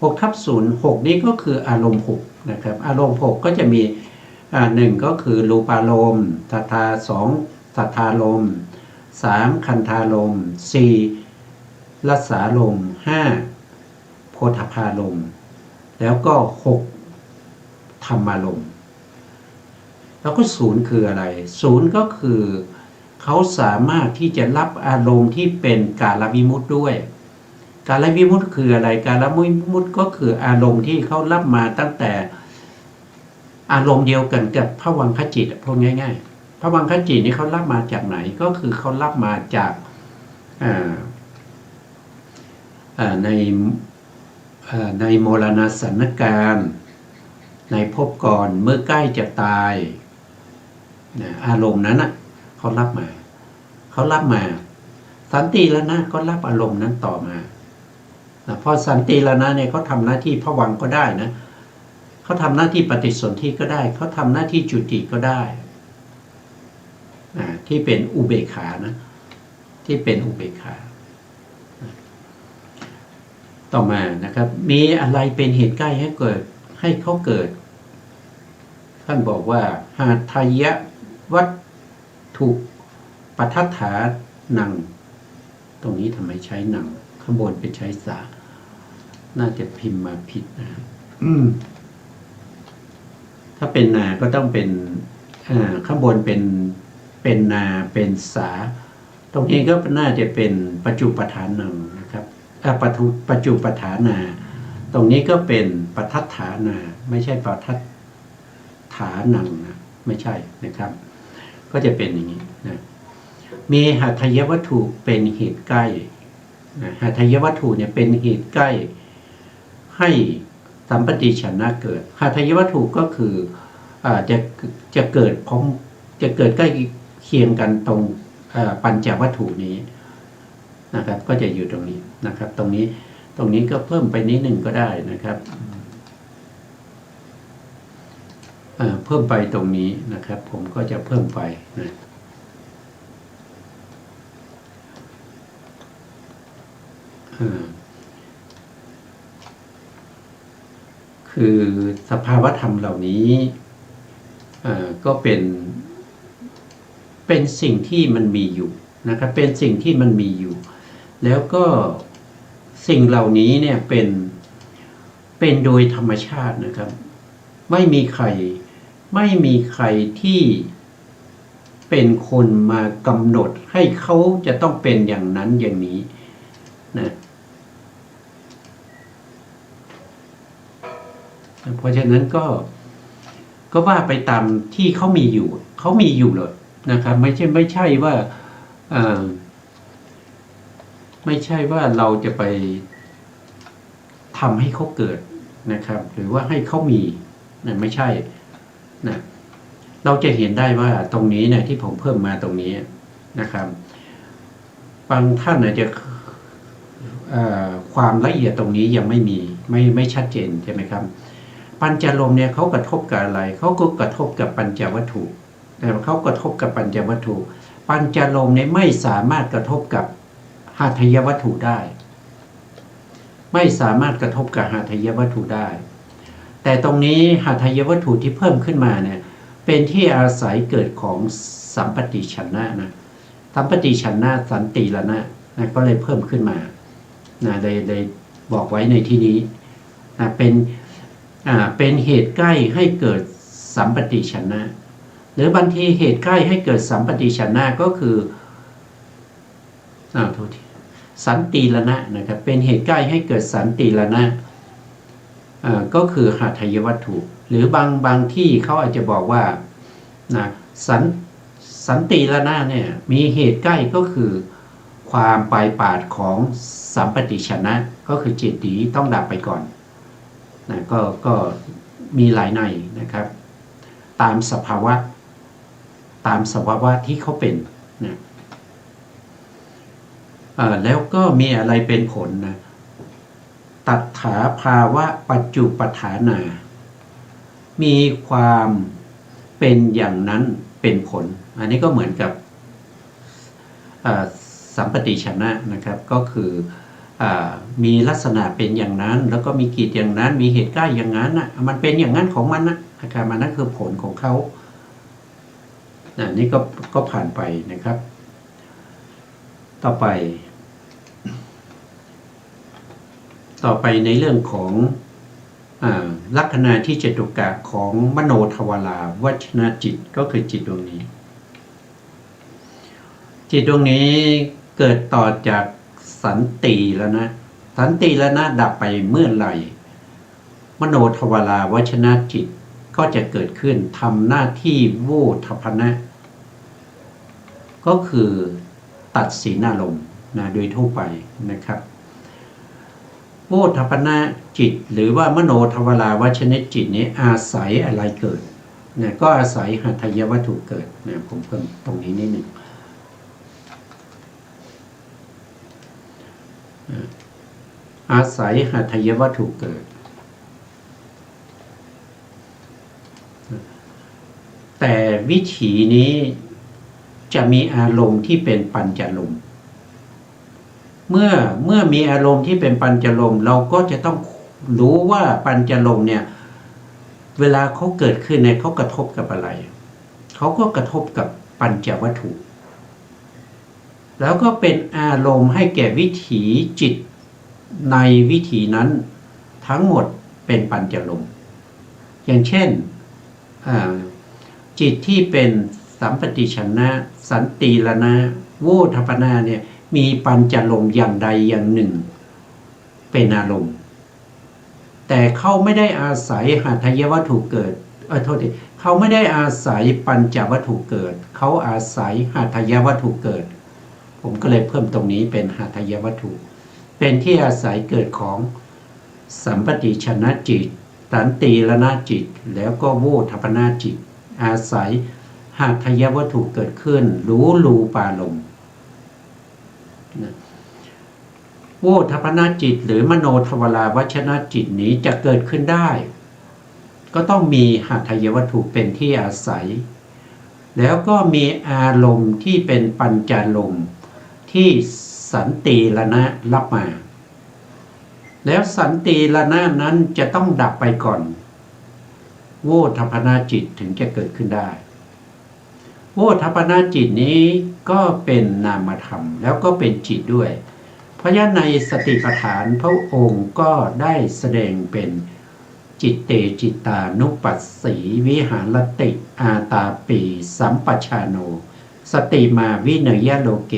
6/0 นี้ก็คืออารมณ์6นะครับอารมณ์6ก็จะมี1ก็คือรูปารมณ์สัทธา2สัทธารมณ์3คันธารมณ์4รัสสารมณ์5โพธพารมณ์แล้วก็6ธรรมารมณ์แล้วก็0คืออะไร0ก็คือ เขาสามารถที่จะรับอารมณ์ที่เป็นกาลวิมุตติด้วยกาลวิมุตติคืออะไรกาลวิมุตติก็คืออารมณ์ที่เขารับมาตั้งแต่อารมณ์เดียวกันกับภวังคจิตพูดง่ายๆภวังคจิตนี่เขารับมาจากไหนก็คือเขารับมาจากในโมรณสันการในภพก่อนเมื่อใกล้จะตายอารมณ์นั้นเขารับมาสันติละนะก็รับอารมณ์นั้นต่อมาเพราะสันติละนะเนี่ยเขาทำหน้าที่ภวังค์ก็ได้นะเขาทำหน้าที่ปฏิสนธิก็ได้เขาทำหน้าที่จุติก็ได้ที่เป็นอุเบกขานะที่เป็นอุเบกขาต่อมานะครับมีอะไรเป็นเหตุใกล้ให้เขาเกิดท่านบอกว่าหาทายะวัตถุปัฏฐฐานังตรงนี้ทำไมใช้นังข้างบนเป็นใช้สาน่าจะพิมพ์มาผิดนะถ้าเป็นนาก็ต้องเป็นข้างบนเป็นนาเป็นสาตรงนี้ก็น่าจะเป็นปัจจุปฐานังนะครับปัจจุปฐานาตรงนี้ก็เป็นปัฏฐฐานาไม่ใช่ปัฏฐฐานังนะไม่ใช่นะครับก็จะเป็นอย่างนี้นะมีหัตถยวัตถุเป็นเหตุใกล้หัตถยวัตถุเนี่ยเป็นเหตุใกล้ให้สัมปติชนะเกิดหัตถยวัตถุก็คือจะเกิดพร้อมจะเกิดใกล้เคียงกันตรงปัญจวัตถุนี้นะครับก็จะอยู่ตรงนี้นะครับตรงนี้ก็เพิ่มไปนิดหนึ่งก็ได้นะครับเพิ่มไปตรงนี้นะครับผมก็จะเพิ่มไปนะคือสภาวธรรมเหล่านี้ก็เป็นสิ่งที่มันมีอยู่นะครับเป็นสิ่งที่มันมีอยู่แล้วก็สิ่งเหล่านี้เนี่ยเป็นโดยธรรมชาตินะครับไม่มีใครที่เป็นคนมากำหนดให้เขาจะต้องเป็นอย่างนั้นอย่างนี้นะเพราะฉะนั้นก็ว่าไปตามที่เขามีอยู่เลยนะครับไม่ใช่ว่าไม่ใช่ว่าเราจะไปทำให้เขาเกิดนะครับหรือว่าให้เขามีนะไม่ใช่นะเราจะเห็นได้ว่าตรงนี้เนี่ยที่ผมเพิ่มมาตรงนี้นะครับบางท่านอาจจะความละเอียดตรงนี้ยังไม่ชัดเจนใช่ไหมครับปัญจลมเนี่ยเขากระทบกับอะไรเขาก็กระทบกับปัญจวัตถุแต่เขากระทบกับปัญจวัตถุปัญจลมเนี่ยไม่สามารถกระทบกับหาทยวัตถุได้ไม่สามารถกระทบกับหาทยวัตถุได้แต่ตรงนี้หาทยวัตถุที่เพิ่มขึ้นมาเนี่ยเป็นที่อาศัยเกิดของสัมปติชนะนะสัมปติชนะสันติละนะก็เลยเพิ่มขึ้นมาเลยบอกไว้ในที่นี้เป็นเหตุใกล้ให้เกิดสัมปติชนะหรือบางทีเหตุใกล้ให้เกิดสัมปติชนะก็คือโทษทีสันติละนะนะครับเป็นเหตุใกล้ให้เกิดสันติละนะก็คือหาทยวัตถุหรือบางที่เขาอาจจะบอกว่าสันติละนะเนี่ยมีเหตุใกล้ก็คือความปลายปาดของสัมปติชนะก็คือจิตนี้ต้องดับไปก่อนก็มีหลายในนะครับตามสภาวะที่เขาเป็นนะแล้วก็มีอะไรเป็นผลนะตัฏฐาภาวะปัจจุปฐานามีความเป็นอย่างนั้นเป็นผลอันนี้ก็เหมือนกับสัมปติชนะนะครับก็คือมีลักษณะเป็นอย่างนั้นแล้วก็มีกิจอย่างนั้นมีเหตุใกล้อย่างนั้นมันเป็นอย่างนั้นของมันนะครับมันนั่นคือผลของเขานี่ก็ผ่านไปนะครับต่อไปในเรื่องของลัคนาที่จตุกะของมโนทวาราวัชนะจิตก็คือจิตดวงนี้ จิตดวงนี้เกิดต่อจากสันติแล้วนะสันติแล้วนะดับไปเมื่อไหร่มโนทวาราวชนะจิตก็จะเกิดขึ้นทำหน้าที่โวทัพนะ ก็คือตัดสินอารมณ์นะโดยทั่วไปนะครับโวทัพนะจิตหรือว่ามโนทวาราวชนะจิตนี้อาศัยอะไรเกิดนะก็อาศัยหัตถยวัตถุเกิดนะผมเพิ่มตรงนี้นิดหนึ่งอาศัยหัตถยวัตถุเกิดแต่วิถีนี้จะมีอารมณ์ที่เป็นปัญจลมเมื่อมีอารมณ์ที่เป็นปัญจลมเราก็จะต้องรู้ว่าปัญจลมเนี่ยเวลาเขาเกิดขึ้นเนี่ยเขากระทบกับอะไรเขาก็กระทบกับปัญจวัตถุแล้วก็เป็นอารมณ์ให้แก่วิถีจิตในวิถีนั้นทั้งหมดเป็นปัญจลมอย่างเช่นจิตที่เป็นสัมปติชนะสันติรณะโวทัพนะเนี่ยมีปัญจลมอย่างใดอย่างหนึ่งเป็นอารมณ์แต่เขาไม่ได้อาศัยหัตถยวัตถุเกิดโทษทีเขาไม่ได้อาศัยปัญจวัตถุเกิดเขาอาศัยหัตถยวัตถุเกิดผมก็เลยเพิ่มตรงนี้เป็นหัตถยวัตถุเป็นที่อาศัยเกิดของสัมปติชนะจิตสันติรณะจิตแล้วก็โวทัพนะจิตอาศัยหัตถยวัตถุเกิดขึ้นรู้รูปารมณ์โวทัพนะจิตหรือมโนทวาราวชนะจิตนี้จะเกิดขึ้นได้ก็ต้องมีหัตถยวัตถุเป็นที่อาศัยแล้วก็มีอารมณ์ที่เป็นปัญจารมณ์ที่สันติรณะรับมาแล้วสันติรณะนั้นจะต้องดับไปก่อนโวทัพนะจิตถึงจะเกิดขึ้นได้โวทัพนะจิตนี้ก็เป็นนามธรรมแล้วก็เป็นจิตด้วยเพราะฉะนั้นในสติปัฏฐานพระองค์ก็ได้แสดงเป็นจิตเตจิตานุปัสสีวิหารติอาตาปีสัมปชาโนสติมาวิเนยโลเก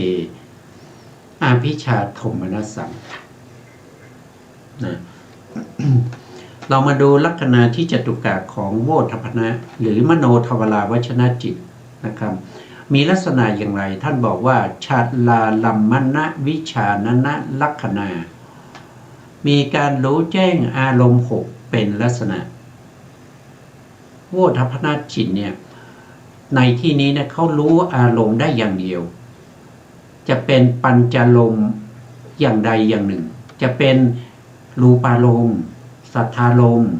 อาภิชาโทมนัสสังนะเรามาดูลักษณะที่จตุกะของโวทัพนะหรือมโนทวาราวชนะจิตนะครับมีลักษณะอย่างไรท่านบอกว่าชาลาลัมมณวิชานนะลักขณามีการรู้แจ้งอารมณ์หกเป็นลักษณะโวทัพนะจิตเนี่ยในที่นี้เนี่ยเขารู้อารมณ์ได้อย่างเดียวจะเป็นปัญจลมอย่างใดอย่างหนึ่งจะเป็นรูปารมณ์สัทธารมณ์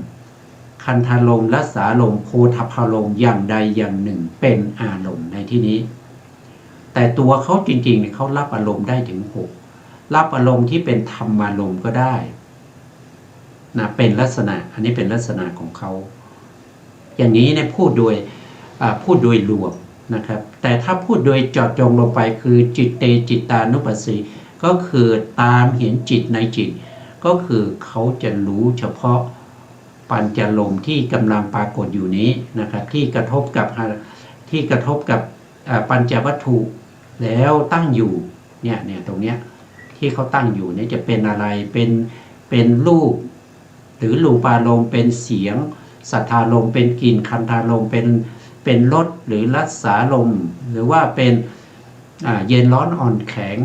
คันธารมณ์รัสสารมณ์โพธพารมณ์อย่างใดอย่างหนึ่งเป็นอารมณ์ในที่นี้แต่ตัวเขาจริงๆเขารับอารมณ์ได้ถึงหกรับอารมณ์ที่เป็นธรรมารมณ์ก็ได้นะเป็นลักษณะอันนี้เป็นลักษณะของเขาอย่างนี้เนี่ยพูดโดยรวมนะครับแต่ถ้าพูดโดยเจาะจงลงไปคือจิตเตจิตานุปัสสีก็คือตามเห็นจิตในจิตก็คือเขาจะรู้เฉพาะปัญจลมที่กำลังปรากฏอยู่นี้นะครับที่กระทบกับปัญจวัตถุแล้วตั้งอยู่เนี่ยตรงเนี้ยที่เขาตั้งอยู่เนี่ยจะเป็นอะไรเป็นรูปหรือรูปารมณ์เป็นเสียงสัทธารมณ์เป็นกลิ่นคันธารมณ์เป็นรสหรือรัสสารมณ์หรือว่าเป็นเย็นร้อนอ่อนแข็ง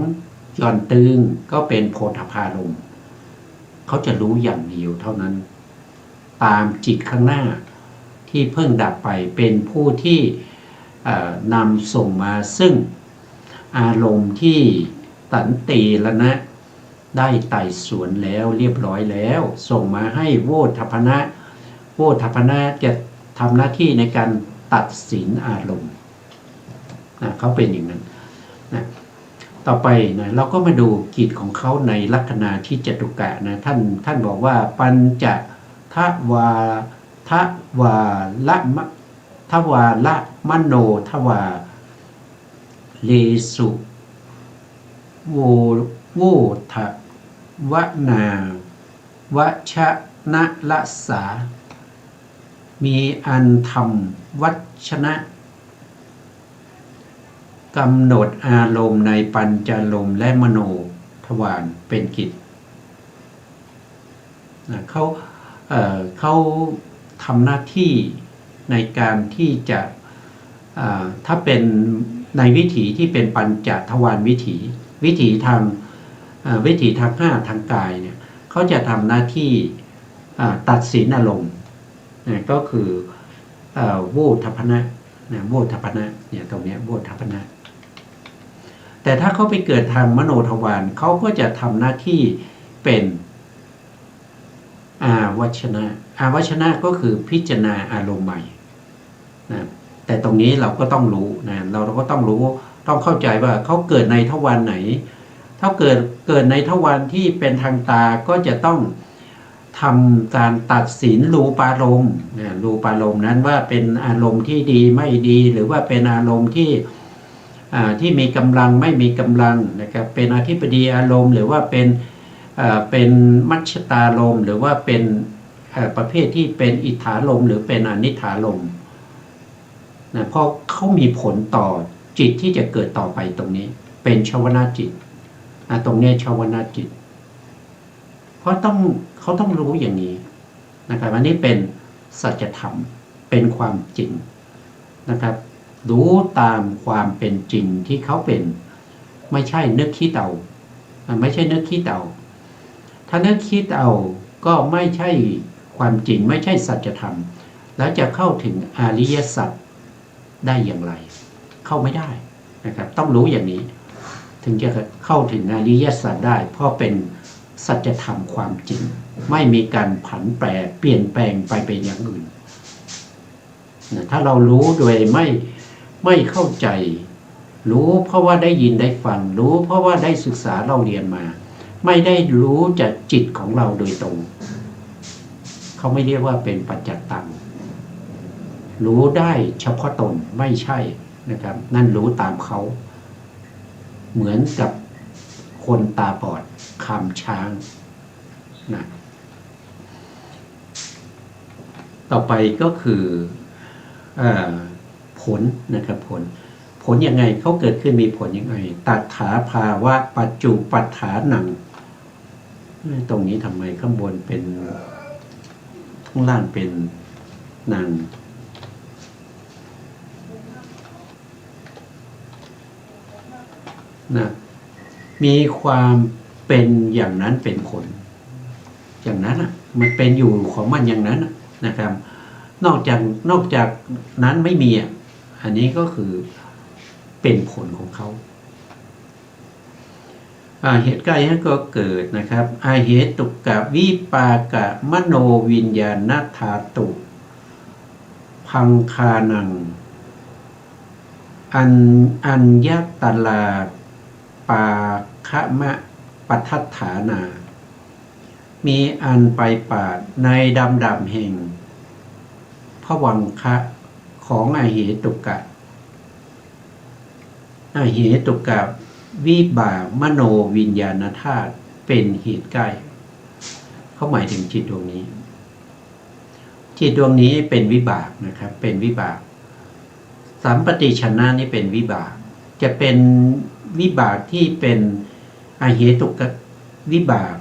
หย่อนตึงก็เป็นโพธพารมณ์เขาจะรู้อย่างเดียวเท่านั้นตามจิตข้างหน้าที่เพิ่งดับไปเป็นผู้ที่นำส่งมาซึ่งอารมณ์ที่สันติรณะได้ไต่สวนแล้วเรียบร้อยแล้วส่งมาให้โวทัพนะโวทัพนะจะทำหน้าที่ในการตัดสินอารมณ์เขาเป็นอย่างนั้นนะต่อไปนะเราก็มาดูกิจของเขาในลักษณะที่จตุกะนะท่านบอกว่าปัญจทวาละมโนทวาเลสุโวทะวนา วชนะละสามีอันธรรมวัชนะ กำหนดอารมณ์ในปัญจารมณ์และมโนทวารเป็นกิจเขาทำหน้าที่ในการที่จะถ้าเป็นในวิถีที่เป็นปัญจทวารวิถีทาง5ทางกายเนี่ยเขาจะทำหน้าที่ตัดสินอารมณ์ก็คือโวทัพพนะโวทัพพนะเนี่ยตรงนี้โวทัพพนะแต่ถ้าเขาไปเกิดทางมโนทวารเขาก็จะทำหน้าที่เป็นอาวัชนะก็คือพิจารณาอารมณ์ใหม่นะแต่ตรงนี้เราก็ต้องรู้นะเราก็ต้องรู้ต้องเข้าใจว่าเขาเกิดในทวารไหนถ้าเกิดในทวารที่เป็นทางตาก็จะต้องทำการตัดสินรูปารมณ์รูปารมณ์นั้นว่าเป็นอารมณ์ที่ดีไม่ดีหรือว่าเป็นอารมณ์ที่มีกำลังไม่มีกำลังนะครับเป็นอธิปดีอารมณ์หรือว่าเป็นมัชฌตารมณ์หรือว่าเป็นประเภทที่เป็นอิทธารมณ์หรือเป็นอนิถารมณ์นะเพราะเขามีผลต่อจิตที่จะเกิดต่อไปตรงนี้เป็นชวนาจิตตรงนี้ชวนาจิตเพราะเขาต้องรู้อย่างนี้นะครับอันนี้เป็นสัจธรรมเป็นความจริงนะครับรู้ตามความเป็นจริงที่เขาเป็นไม่ใช่นึกคิดเอาไม่ใช่นึกคิดเอาถ้านึกคิดเอาก็ไม่ใช่ความจริงไม่ใช่สัจธรรมแล้วจะเข้าถึงอริยสัจได้อย่างไรเข้าไม่ได้นะครับต้องรู้อย่างนี้ถึงจะเข้าถึงอริยสัจได้เพราะเป็นสัจธรรมความจริงไม่มีการผันแปรเปลี่ยนแปลงไปเป็นอย่างอื่นนะถ้าเรารู้โดยไม่เข้าใจรู้เพราะว่าได้ยินได้ฟังรู้เพราะว่าได้ศึกษาเราเรียนมาไม่ได้รู้จากจิตของเราโดยตรงเขาไม่เรียกว่าเป็นปัจจัตตังรู้ได้เฉพาะตนไม่ใช่นะครับนั่นรู้ตามเขาเหมือนกับคนตาบอดคำช้างนะต่อไปก็คือผลนะครับผลยังไงเขาเกิดขึ้นมีผลยังไงตัฏฐาภาวะปัจจุปัฏฐานังตรงนี้ทำไมข้างบนเป็นข้างล่างเป็นนังนะมีความเป็นอย่างนั้นเป็นผลอย่างนั้นอ่ะมันเป็นอยู่ของมันอย่างนั้นนะครับนอกจากนั้นไม่มีอ่ะอันนี้ก็คือเป็นผลของเขาเหตุการณ์นี้ก็เกิดนะครับอาเหตุกะวิปากะมโนวิญญาณธาตุพังคานังอัญญตลาปาคะมะปัฏฐานามีอันไปปาดในดำแห่งภวังคะของอาเหตุกะวิบากมโนวิญญาณธาตุเป็นเหตุใกล้เขาหมายถึงจิตดวงนี้เป็นวิบากนะครับเป็นวิบากสัมปติชนะนี่เป็นวิบากจะเป็นวิบากที่เป็นอาเหตุกวิบาก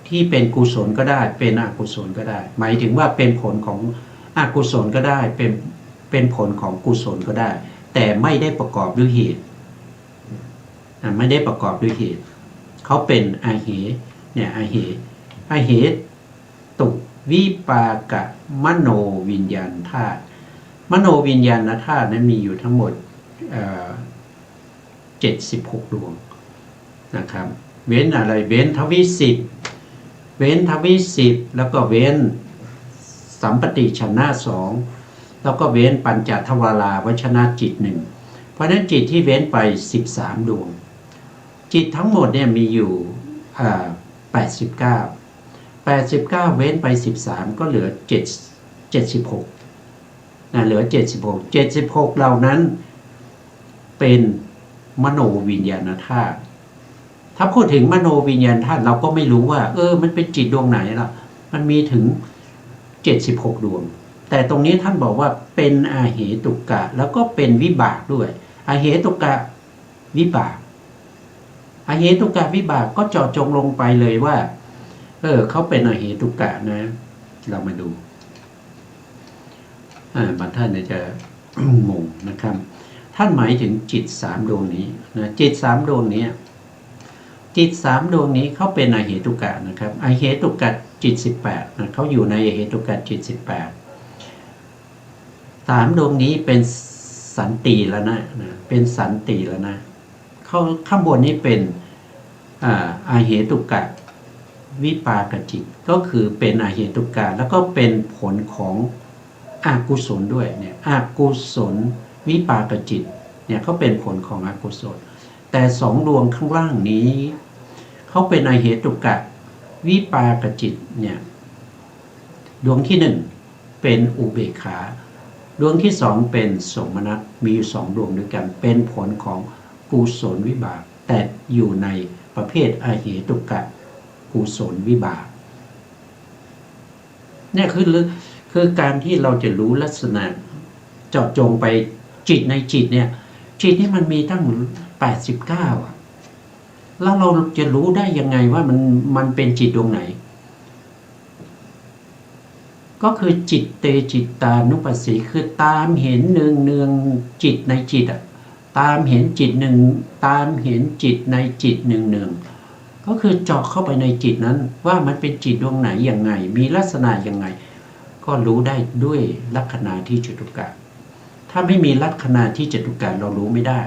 ที่เป็นกุศลก็ได้เป็นอกุศลก็ได้หมายถึงว่าเป็นผลของอกุศลก็ได้เป็นผลของกุศลก็ได้แต่ไม่ได้ประกอบด้วยเหตุไม่ได้ประกอบด้วยเหตุเขาเป็นอาเหเนี่ยอาเหตุวิปากะมโนวิญญาณธาตุมโนวิญญาณธาตุนั้นมีอยู่ทั้งหมด76 ดวงนะครับเว้นอะไรเว้นทวิ10แล้วก็เว้นสัมปติชนะ2แล้วก็เว้นปัญจทวาราวัชนะจิต1เพราะนั้นจิตที่เว้นไป13 ดวงจิตทั้งหมดเนี่ยมีอยู่89เว้นไป13ก็เหลือ76เหลือ76เหล่านั้นเป็นมโนวิญญาณธาตุถ้าพูดถึงมโนวิญญาณธาตุเราก็ไม่รู้ว่ามันเป็นจิตดวงไหนล่ะมันมีถึง76 ดวงแต่ตรงนี้ท่านบอกว่าเป็นอาเหตุกะแล้วก็เป็นวิบากด้วย อเหตุกะวิบากอเหตุกะวิบากก็เจาะจงลงไปเลยว่าเขาเป็นอเหตุกะนะเรามาดูบางท่านจะงงนะครับท่านหมายถึงจิต3ดวงนี้นะจิต3ดวงนี้จิต3ดวงนี้เขาเป็นอเหตุกะนะครับอเหตุกะจิต18นะเขาอยู่ในอเหตุกะจิต18 3ดวงนี้เป็นสันติแล้วนะเป็นสันติแล้วนะเขาข้างบนนี้เป็นอเหตุกะวิปากจิตก็คือเป็นอเหตุกะแล้วก็เป็นผลของอกุศลด้วยเนี่ยอกุศลวิปากจิตเนี่ยเขาเป็นผลของอกุศลแต่2ดวงข้างล่างนี้เขาเป็นอเหตุกะวิปากจิตเนี่ยดวงที่1เป็นอุเบกขาดวงที่2เป็นสมนัตมีอยู่2ดวงด้วยกันเป็นผลของกุศลวิบากแต่อยู่ในประเภทอเหตุกะกุศลวิบากเนี่ยคือการที่เราจะรู้ลักษณะเจาะจงไปจิตในจิตเนี่ยจิตนี่มันมีตั้ง89อ่ะแล้วเราจะรู้ได้ยังไงว่ามันเป็นจิตดวงไหนก็คือจิตเตจิตตานุปัสสีคือตามเห็นเนืองจิตในจิตอ่ะตามเห็นจิตตามเห็นจิตในจิตเนืองก็คือเจาะเข้าไปในจิตนั้นว่ามันเป็นจิตดวงไหนยังไงมีลักษณะยังไงก็รู้ได้ด้วยลักขณาที่จตุกะถ้าไม่มีลักขณาที่จตุกะเรารู้ไม่ได้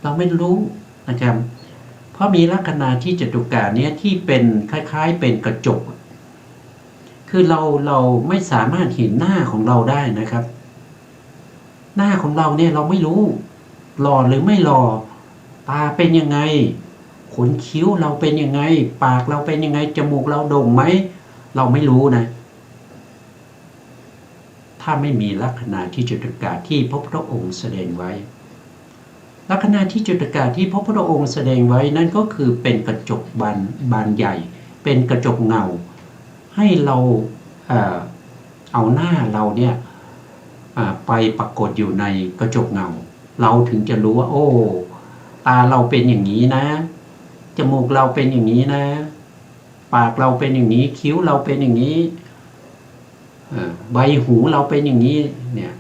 เราไม่รู้นะครับเพราะมีลักขณาที่จตุกะเนี้ยที่เป็นคล้ายๆเป็นกระจกคือเราไม่สามารถเห็นหน้าของเราได้นะครับหน้าของเราเนี่ยเราไม่รู้หล่อหรือไม่หล่อตาเป็นยังไงขนคิ้วเราเป็นยังไงปากเราเป็นยังไงจมูกเราโด่งไหมเราไม่รู้นะถ้าไม่มีลักขณาที่จตุกะที่พระพุทธองค์แสดงไว้ลักขณาที่จตุกะที่พระพุทธองค์แสดงไว้นั่นก็คือเป็นกระจกบานใหญ่เป็นกระจกเงาให้เราเอาหน้าเราเนี่ยไปปรากฏอยู่ในกระจกเงาเราถึงจะรู้ว่าโอ้ตาเราเป็นอย่างนี้นะจมูกเราเป็นอย่างนี้นะปากเราเป็นอย่างนี้คิ้วเราเป็นอย่างนี้ใบหูเราเป็นอย่างนี้เนี่ย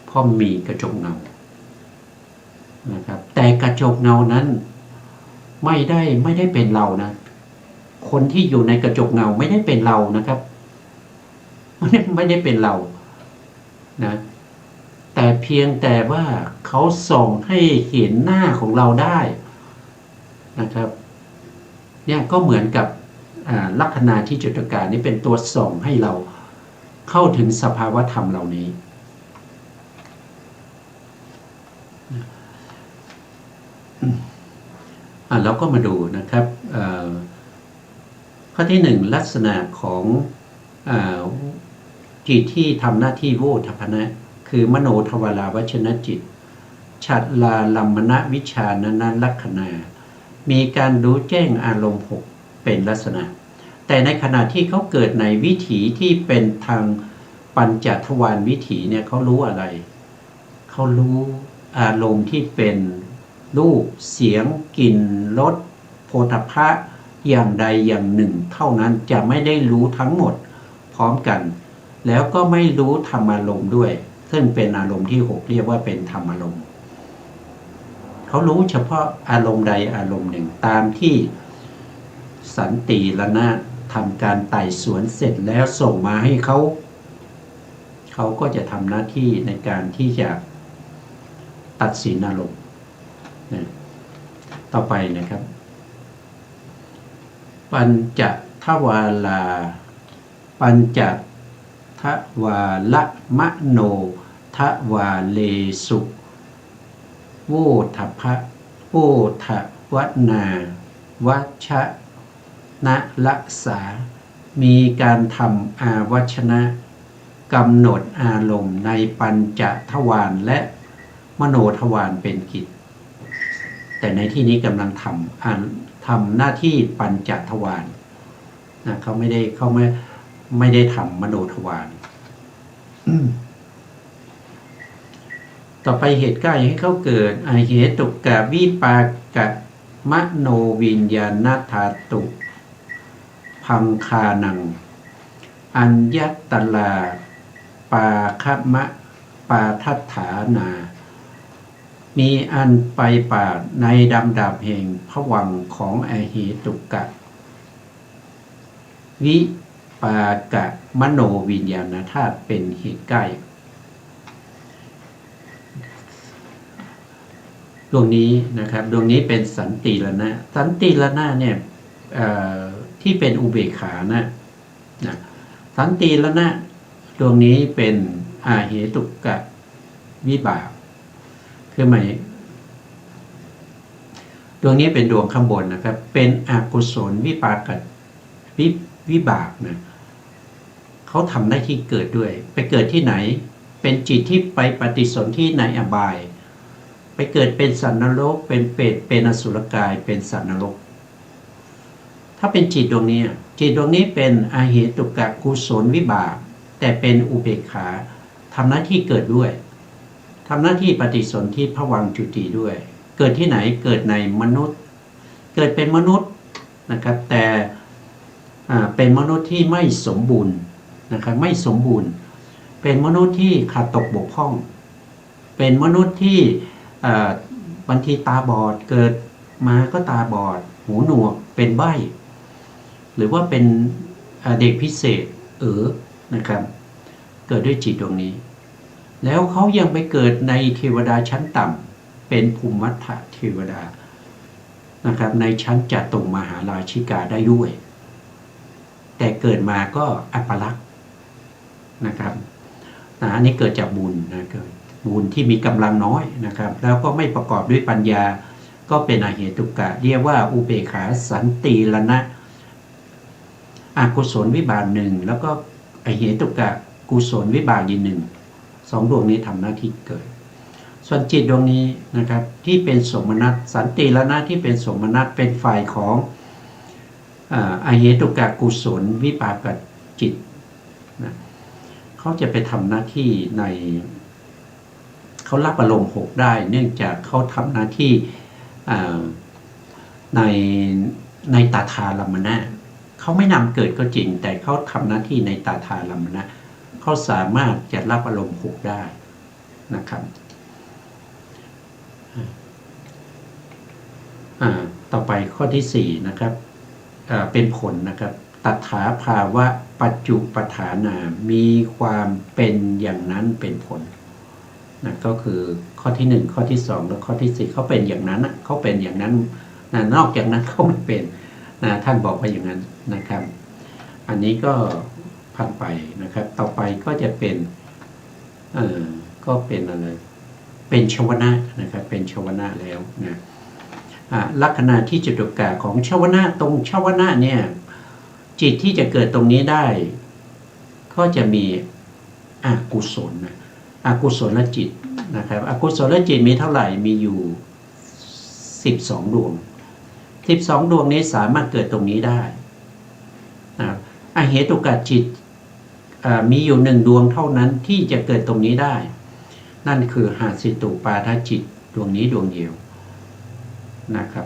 เพราะมีกระจกเงานะครับแต่กระจกเงานั้นไม่ได้เป็นเรานะคนที่อยู่ในกระจกเงาไม่ได้เป็นเรานะครับไม่ได้เป็นเรานะแต่เพียงแต่ว่าเขาส่องให้เห็นหน้าของเราได้นะครับเนี่ยก็เหมือนกับลักขณาที่จตุกะนี้เป็นตัวส่องให้เราเข้าถึงสภาวธรรมเหล่านี้แล้วก็มาดูนะครับข้อที่1ลักษณะของจิตที่ทำหน้าที่โวทัพพนะคือมโนทวาราวชนจิตฉัตรลาลัมมณวิชานันลักขณามีการรู้แจ้งอารมณ์6เป็นลักษณะแต่ในขณะที่เขาเกิดในวิถีที่เป็นทางปัญจทวารวิถีเนี่ยเขารู้อะไรเขารู้อารมณ์ที่เป็นรูปเสียงกลิ่นรสโผฏฐัพพะอย่างใดอย่างหนึ่งเท่านั้นจะไม่ได้รู้ทั้งหมดพร้อมกันแล้วก็ไม่รู้ธรรมารมณ์ด้วยซึ่งเป็นอารมณ์ที่6เรียกว่าเป็นธรรมารมณ์เขารู้เฉพาะอารมณ์ใดอารมณ์หนึ่งตามที่สันติละนะทำการไต่สวนเสร็จแล้วส่งมาให้เขาก็จะทำหน้าที่ในการที่จะตัดสินอารมณ์ต่อไปนะครับปัญจทวาลาปัญจทวาละมโนทวาเลสุโวทัพพะโวทวนาวัชนะลักษามีการทำอาวัชนะกำหนดอารมณ์ในปัญจทวารและมโนทวารเป็นกิจแต่ในที่นี้กำลังทำหน้าที่ปัญจทวารนะเขาไม่ได้ทำมโนทวาร ต่อไปเหตุใกล้ให้เขาเกิดเหตุกะวิปากะมโนวิญญาณธาตุพังคานังอัญญตลาปาคมะปาทัฏฐานามีอันไปป่าในดำดาบแห่งภวังค์ของเหตุกะวิปากะมโนวิญญาณธาตุเป็นเหตุใกล้ดวงนี้นะครับดวงนี้เป็นสันติละนะสันติละนะเนี่ยที่เป็นอุเบกขานะสันติละนะดวงนี้เป็นเหตุกะวิบากคือหมายดวงนี้เป็นดวงข้างบนนะครับเป็นอกุศลวิปากะวิบากนะเขาทำได้ที่เกิดด้วยไปเกิดที่ไหนเป็นจิตที่ไปปฏิสนธิในอบายไปเกิดเป็นสัตว์นรกเป็นเปรตเป็นอสุรกายเป็นสัตว์นรกถ้าเป็นจิตดวงนี้จิตดวงนี้เป็นเหตุกะกุศลวิบากแต่เป็นอุเบกขาทำหน้าที่เกิดด้วยทำหน้าที่ปฏิสนธิภวังค์จุติด้วยเกิดที่ไหนเกิดในมนุษย์เกิดเป็นมนุษย์นะครับแต่เป็นมนุษย์ที่ไม่สมบูรณ์นะครับไม่สมบูรณ์เป็นมนุษย์ที่ขาดตกบกพร่องเป็นมนุษย์ที่บางทีตาบอดเกิดมาก็ตาบอดหูหนวกเป็นใบ้หรือว่าเป็นเด็กพิเศษนะครับเกิดด้วยจิตดวงนี้แล้วเขายังไปเกิดในเทวดาชั้นต่ำเป็นภูมิมัทธเทวดานะครับในชั้นจตุมหาราชิกาได้ด้วยแต่เกิดมาก็อัปลักษณ์นะครับอันนี้เกิดจากบุญนะเกิดบุญที่มีกำลังน้อยนะครับแล้วก็ไม่ประกอบด้วยปัญญาก็เป็นเหตุกะเรียกว่าอุเบกขาสันติละนะอกุศลวิบากหนึ่งแล้วก็เหตุกะกุศลวิบากอีกหนึ่งสองดวงนี้ทำหน้าที่เกิดส่วนจิตดวงนี้นะครับที่เป็นสมนัตสันติละนะที่เป็นสมนัตเป็นฝ่ายของเหตุกะกุศลวิปากจิตนะเขาจะไปทำหน้าที่ในเขารับอารมณ์6ได้เนื่องจากเขาทำหน้าที่ในตาทาลัมมนะเขาไม่นำเกิดก็จริงแต่เขาทำหน้าที่ในตาทาลัมมนะเขาสามารถจะรับอารมณ์6ได้นะครับต่อไปข้อที่4นะครับเป็นผลนะครับตถาภาวะปัจจุปฐานามีความเป็นอย่างนั้นเป็นผลนะก็คือข้อที่1ข้อที่2และข้อที่4เขาเป็นอย่างนั้นเขาเป็นอย่างนั้นนะนอกจากนั้นเขาไม่เป็นนะท่านบอกว่าอย่างนั้นนะครับอันนี้ก็ผ่านไปนะครับต่อไปก็จะเป็นก็เป็นอะไรเป็นชวนะนะครับเป็นชวนะแล้วนะลักษณะที่จตุกะของชวนะตรงชวนะเนี่ยจิตที่จะเกิดตรงนี้ได้ก็จะมีอกุศลนะอกุศลจิตนะครับอกุศลจิตมีเท่าไหร่มีอยู่12ดวง12ดวงนี้สามารถเกิดตรงนี้ได้นะเหตุกะจิตมีอยู่1ดวงเท่านั้นที่จะเกิดตรงนี้ได้นั่นคือหาสิตุปาทจิตดวงนี้ดวงเดียวนะครับ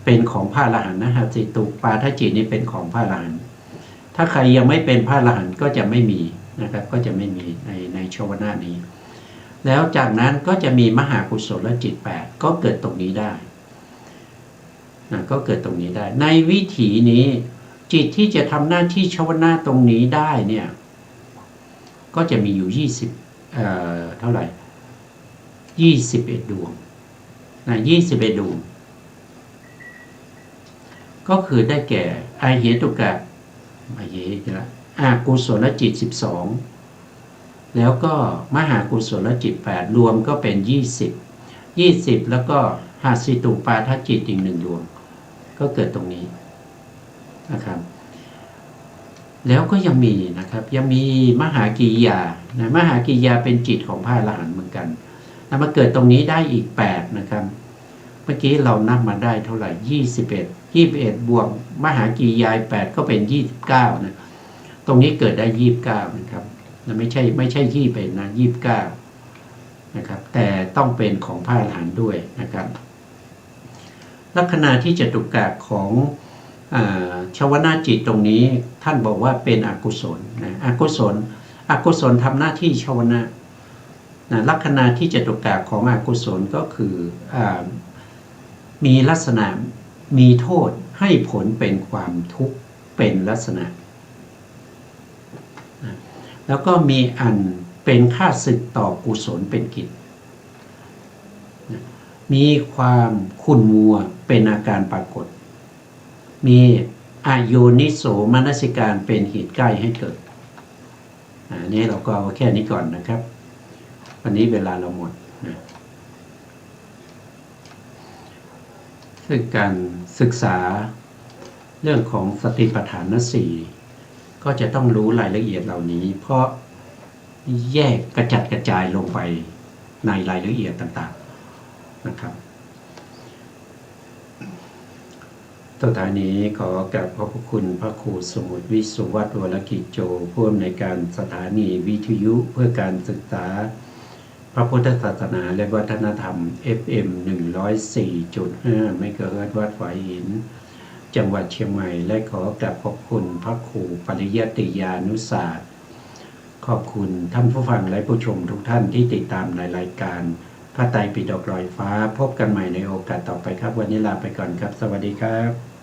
เป็นของพระอรหันต์นะหาสิตุปาทจิตนี้เป็นของพระอรหันต์ถ้าใครยังไม่เป็นพระอรหันต์ก็จะไม่มีนะครับก็จะไม่มีในชวนะนี้แล้วจากนั้นก็จะมีมหากุศลจิต8ก็เกิดตรงนี้ได้นะก็เกิดตรงนี้ได้ในวิถีนี้จิตที่จะทำหน้าที่ชวนะตรงนี้ได้เนี่ยก็จะมีอยู่เท่าไหร่21ดวงนะ21ดวงก็คือได้แก่เหตุกะกุศลจิต12แล้วก็มหากุศลจิต8รวมก็เป็น20แล้วก็หาสิตุปาทจิตอีก1ดวงก็เกิดตรงนี้นะครับแล้วก็ยังมีนะครับยังมีมหากิริยานะมหากิริยาเป็นจิตของพระอรหันต์เหมือนกันนะมาเกิดตรงนี้ได้อีก8นะครับเมื่อกี้เรานับมาได้เท่าไหร่21บวกมหากิริยา8ก็เป็น29นะตรงนี้เกิดได้29นะครับไม่ใช่21นะ29 นะครับแต่ต้องเป็นของพระอรหันต์ด้วยนะครับลัคนาที่จตุกะของชวนาจิตตรงนี้ท่านบอกว่าเป็นอกุศลนะอกุศลทำหน้าที่ชวนะลัคนาที่จตุกะของอกุศลก็คือมีลักษณะมีโทษให้ผลเป็นความทุกข์เป็นลักษณะแล้วก็มีอันเป็นค่าศึกต่อกุศลเป็นกิจมีความขุ่นมัวเป็นอาการปรากฏมีอโยนิโสมนสิการเป็นเหตุใกล้ให้เกิดนี้เราก็เอาแค่นี้ก่อนนะครับวันนี้เวลาเราหมดนะซึ่งการศึกษาเรื่องของสติปัฏฐานสี่ก็จะต้องรู้รายละเอียดเหล่านี้เพราะแยกกระจัดกระจายลงไปในรายละเอียดต่างๆนะครับสุดท้ายนี้ขอกราบขอบพระคุณพระครูสมุทรวิสุวัฒน์วรกิจโจผู้อำนวยการสถานีวิทยุเพื่อการศึกษาพระพุทธศาสนาและวัฒนธรรม FM 104.5 เมกะเฮิรตซ์วัดฝายหินจังหวัดเชียงใหม่และขอกราบขอบคุณพระครูปริยัติยานุศาสตร์ขอบคุณท่านผู้ฟังและผู้ชมทุกท่านที่ติดตามในรายการพระไตรปิฎกลอยฟ้าพบกันใหม่ในโอกาสต่อไปครับวันนี้ลาไปก่อนครับสวัสดีครับ